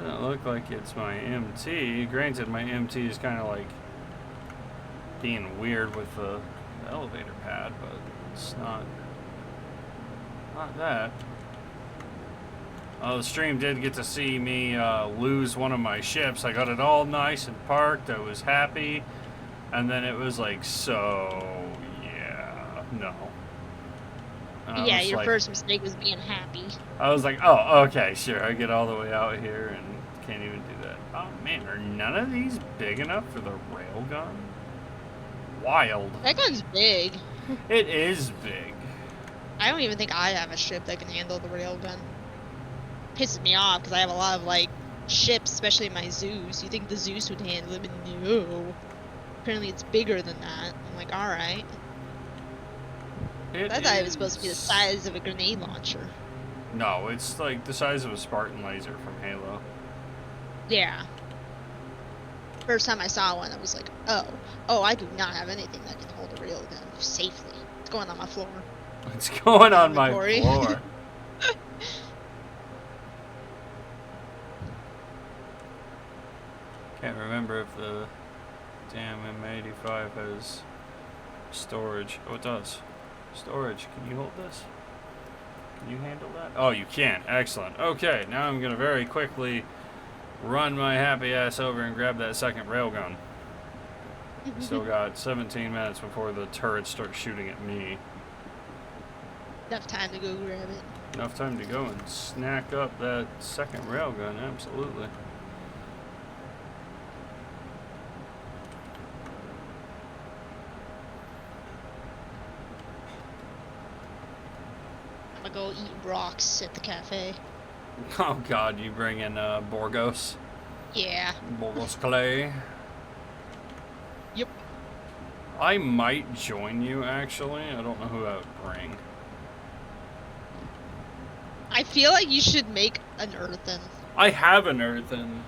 Doesn't look like it's my MT. Granted, my MT is kind of like being weird with the elevator pad, but it's not that. The stream did get to see me lose one of my ships. I got it all nice and parked. I was happy. And then it was like, so, yeah, no. Yeah, your first mistake was being happy. I was like, oh, okay, sure. I get all the way out here and can't even do that. Oh, man, are none of these big enough for the railgun? Wild. That gun's big. It is big. I don't even think I have a ship that can handle the railgun. Pisses me off because I have a lot of like ships, especially my Zeus. You think the Zeus would handle it, but no. Apparently it's bigger than that. I'm like, alright. I thought it was supposed to be the size of a grenade launcher. No, it's like the size of a Spartan laser from Halo. Yeah. First time I saw one, I was like, oh, I do not have anything that can hold a railgun safely. It's going on my floor. It's going on my Corey. floor. Can't remember if the damn M85 has storage. Oh, it does. Storage. Can you hold this? Can you handle that? Oh, you can. Excellent. Okay, now I'm going to very quickly run my happy ass over and grab that second railgun. Still got 17 minutes before the turrets start shooting at me. Enough time to go grab it. Enough time to go and snack up that second railgun, absolutely. I'm gonna go eat rocks at the cafe. Oh god, you bring in Borgos? Yeah. Borgos clay? Yep. I might join you, actually. I don't know who I would bring. I feel like you should make an earthen. I have an earthen.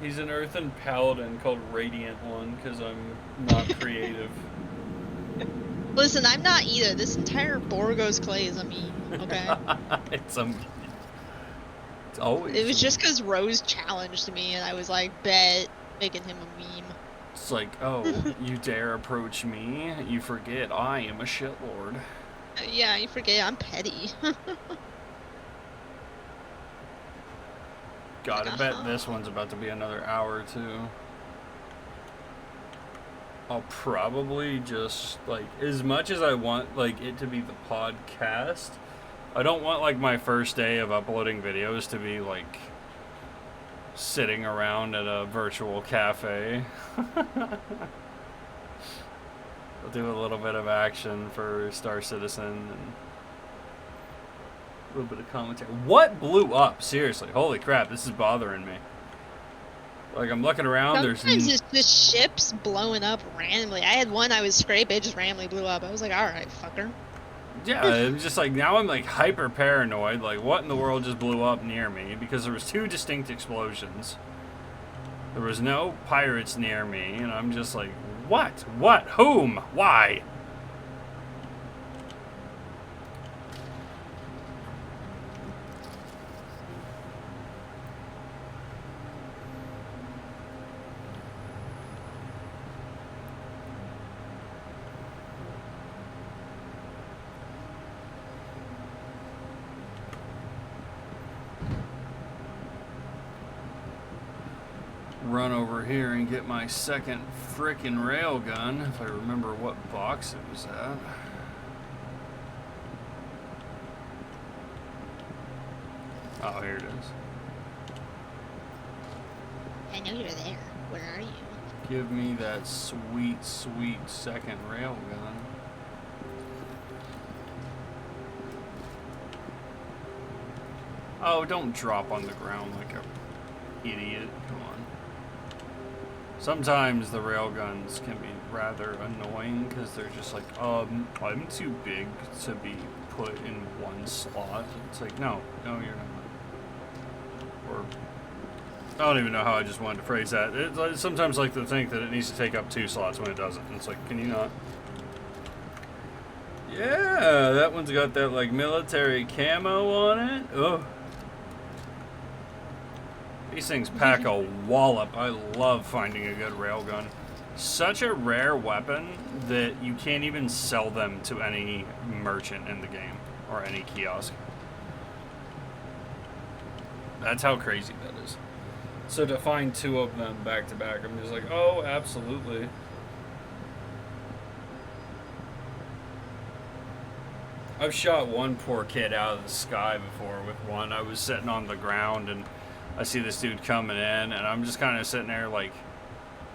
He's an earthen paladin called Radiant One, because I'm not creative. Listen, I'm not either. This entire Borgos clay is a meme, okay? It's a meme. It's always It was just because Rose challenged me, and I was like, bet, making him a meme. It's like, oh, you dare approach me? You forget I am a shitlord. Yeah, you forget I'm petty. God, I bet this one's about to be another hour or two. I'll probably just, like, as much as I want, like, it to be the podcast, I don't want, like, my first day of uploading videos to be, like, sitting around at a virtual cafe. I'll do a little bit of action for Star Citizen and a little bit of commentary. What blew up? Seriously, holy crap, this is bothering me. Like, I'm looking around, Sometimes it's just ships blowing up randomly. I had one I was scraping, it just randomly blew up. I was like, alright, fucker. Yeah, I'm just like, now I'm like hyper paranoid. Like, what in the world just blew up near me? Because there was 2 distinct explosions. There was no pirates near me, and I'm just like, what? What? Whom? Why? Run over here and get my second frickin' railgun, if I remember what box it was at. Oh, here it is. I know you're there. Where are you? Give me that sweet, sweet second railgun. Oh, don't drop on the ground like a idiot. Come on. Sometimes the railguns can be rather annoying because they're just like, I'm too big to be put in one slot. It's like, no, you're not. Or, I don't even know how I just wanted to phrase that. I sometimes like to think that it needs to take up 2 slots when it doesn't. It's like, can you not? Yeah, that one's got that like military camo on it. Oh. These things pack a wallop. I love finding a good railgun. Such a rare weapon that you can't even sell them to any merchant in the game or any kiosk. That's how crazy that is. So to find 2 of them back to back, I'm just like, oh, absolutely. I've shot one poor kid out of the sky before with one. I was sitting on the ground and I see this dude coming in, and I'm just kind of sitting there, like,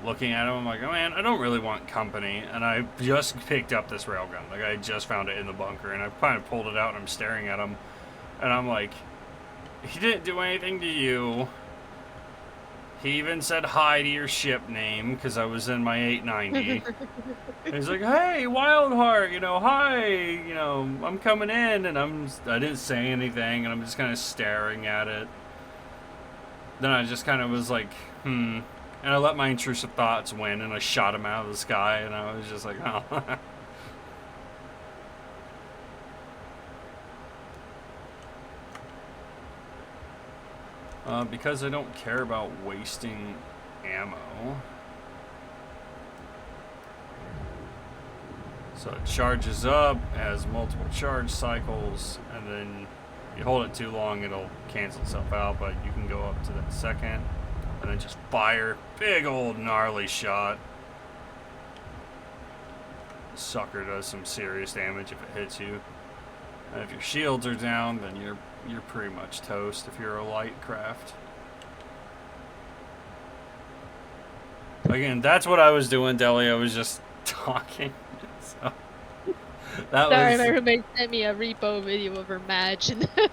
looking at him. I'm like, oh, man, I don't really want company. And I just picked up this railgun. Like, I just found it in the bunker, and I kind of pulled it out, and I'm staring at him. And I'm like, he didn't do anything to you. He even said hi to your ship name, because I was in my 890. And he's like, hey, Wildheart, hi, I'm coming in. And I didn't say anything, and I'm just kind of staring at it. Then I just kind of was like, And I let my intrusive thoughts win, and I shot him out of the sky, and I was just like, oh. Because I don't care about wasting ammo. So it charges up, has multiple charge cycles, and then you hold it too long, it'll cancel itself out, but you can go up to that second, and then just fire. Big old gnarly shot. The sucker does some serious damage if it hits you. And if your shields are down, then you're pretty much toast if you're a light craft. Again, that's what I was doing, Deli. I was just talking. So Sorry, my roommate sent me a repo video of her match, and I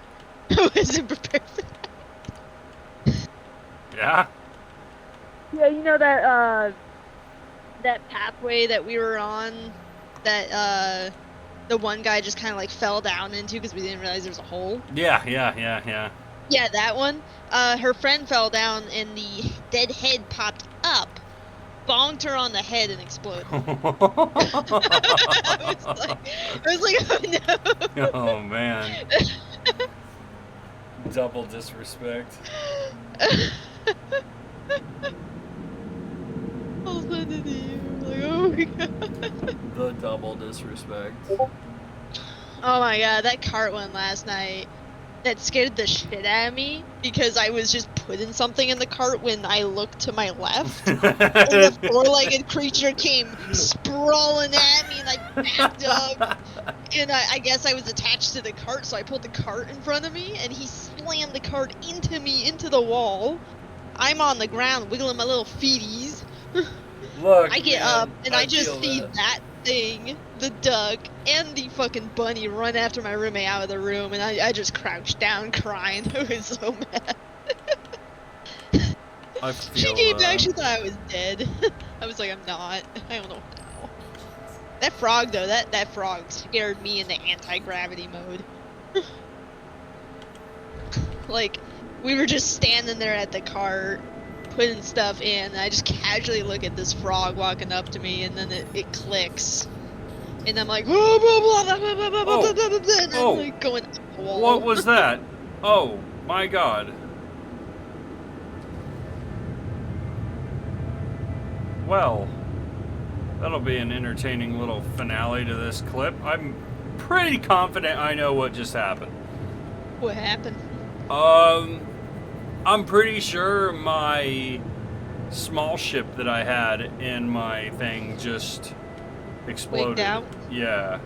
wasn't prepared for that. Yeah? Yeah, you know that pathway that we were on, that the one guy just kind of like fell down into because we didn't realize there was a hole? Yeah. Yeah, that one. Her friend fell down, and the dead head popped up, bonked her on the head, and exploded. I was like, oh no. Oh man. Double disrespect. I'll send it to you. Like, oh my god. The double disrespect. Oh my god, that cart one last night, that scared the shit out of me. because I was just putting something in the cart when I looked to my left, and the four-legged creature came sprawling at me, and I backed up. And I guess I was attached to the cart, so I pulled the cart in front of me, and he slammed the cart into me, into the wall. I'm on the ground, wiggling my little feeties. Look, I get man, up, and I just feel see that. that thing, the duck, and the fucking bunny run after my roommate out of the room, and I just crouched down crying. I was so mad. I She feel came back, that. she thought I was dead. I was like, I'm not. I don't know how. That frog, though, that frog scared me in the anti-gravity mode. Like, we were just standing there at the cart, putting stuff in, and I just casually look at this frog walking up to me, and then it clicks. And I'm like, blah, blah, blah, blah, blah, blah, blah, blah, blah, blah, blah, and I'm like going up the wall. What was that? Oh, my God. Well, that'll be an entertaining little finale to this clip. I'm pretty confident I know what just happened. What happened? I'm pretty sure my small ship that I had in my thing just exploded. Wigged out? Yeah.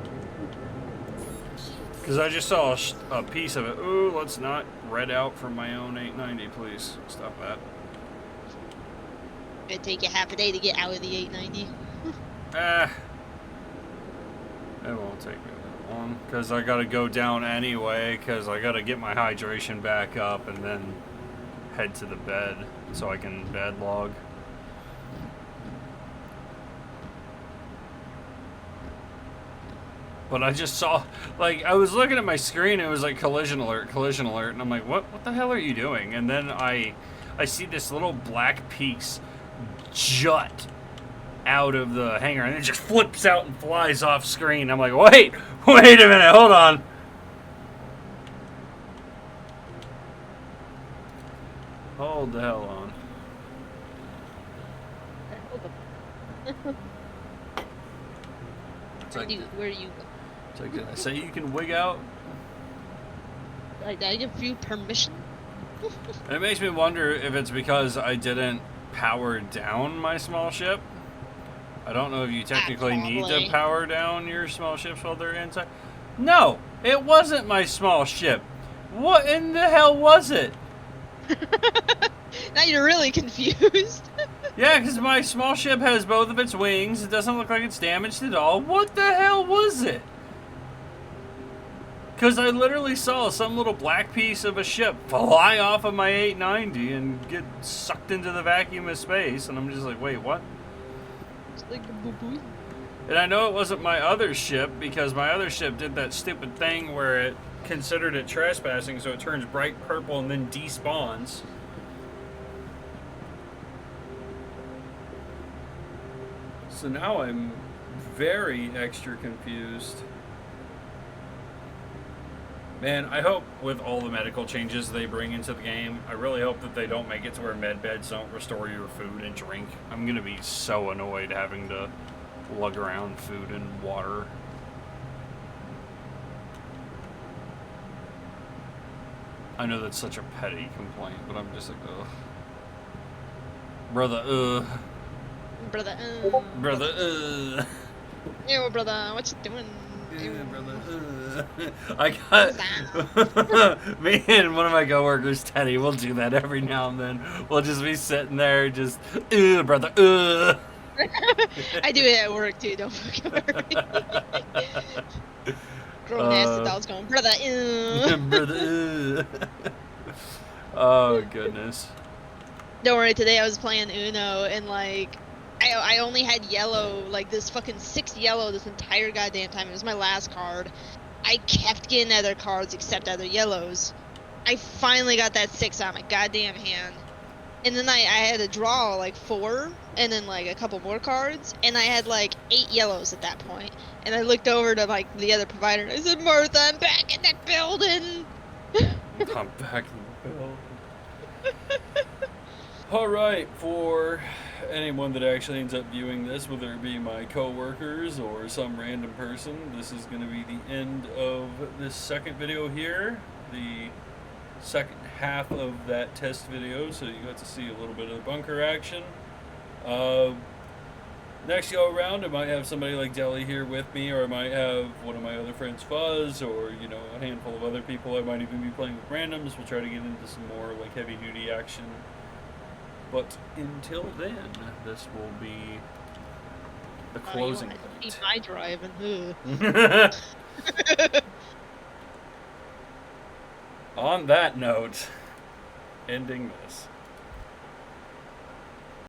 Because I just saw a piece of it. Ooh, let's not red out from my own 890, please. Stop that. It'd take you half a day to get out of the 890. It won't take me that long. Because I gotta go down anyway, because I gotta get my hydration back up and then head to the bed so I can bed log. But I just saw, like, I was looking at my screen, it was like collision alert, and I'm like, what the hell are you doing? And then I see this little black piece jut out of the hangar, and it just flips out and flies off screen. I'm like, wait a minute, hold on. Hold the hell on. Where do you go? So did I say you can wig out? Did I give you permission? And it makes me wonder if it's because I didn't power down my small ship. I don't know if you technically need to Probably. power down your small ships while they're inside. No, it wasn't my small ship. What in the hell was it? Now you're really confused. Yeah, because my small ship has both of its wings. It doesn't look like it's damaged at all. What the hell was it? Because I literally saw some little black piece of a ship fly off of my 890 and get sucked into the vacuum of space. And I'm just like, wait, what? It's like a boo-boo. And I know it wasn't my other ship because my other ship did that stupid thing where it considered it trespassing, so it turns bright purple and then despawns. So now I'm very extra confused. Man, I hope with all the medical changes they bring into the game, I really hope that they don't make it to where med beds don't restore your food and drink. I'm gonna be so annoyed having to lug around food and water. I know that's such a petty complaint, but I'm just like, ugh. Brother, Brother, Brother, Yo, brother, what you doing? Yeah, brother. I got me and one of my coworkers, Teddy. We'll do that every now and then. We'll just be sitting there, just brother. I do it at work too. Don't fucking worry. Grown ass adults going, brother. Brother. Oh goodness. Don't worry. Today I was playing Uno and like. I only had yellow, like this fucking 6 yellow this entire goddamn time. It was my last card. I kept getting other cards except other yellows. I finally got that 6 out of my goddamn hand. And then I had to draw like 4 and then like a couple more cards. And I had like 8 yellows at that point. And I looked over to like the other provider and I said, Martha, I'm back in that building. I'm back in the building. Alright, for anyone that actually ends up viewing this, whether it be my co-workers or some random person, this is going to be the end of this second video here. The second half of that test video, so you got to see a little bit of the bunker action. Next go around, I might have somebody like Deli here with me, or I might have one of my other friends, Fuzz, or a handful of other people. I might even be playing with randoms. We'll try to get into some more like heavy duty action. But until then, this will be the closing Keep night. my driving. On that note, ending this.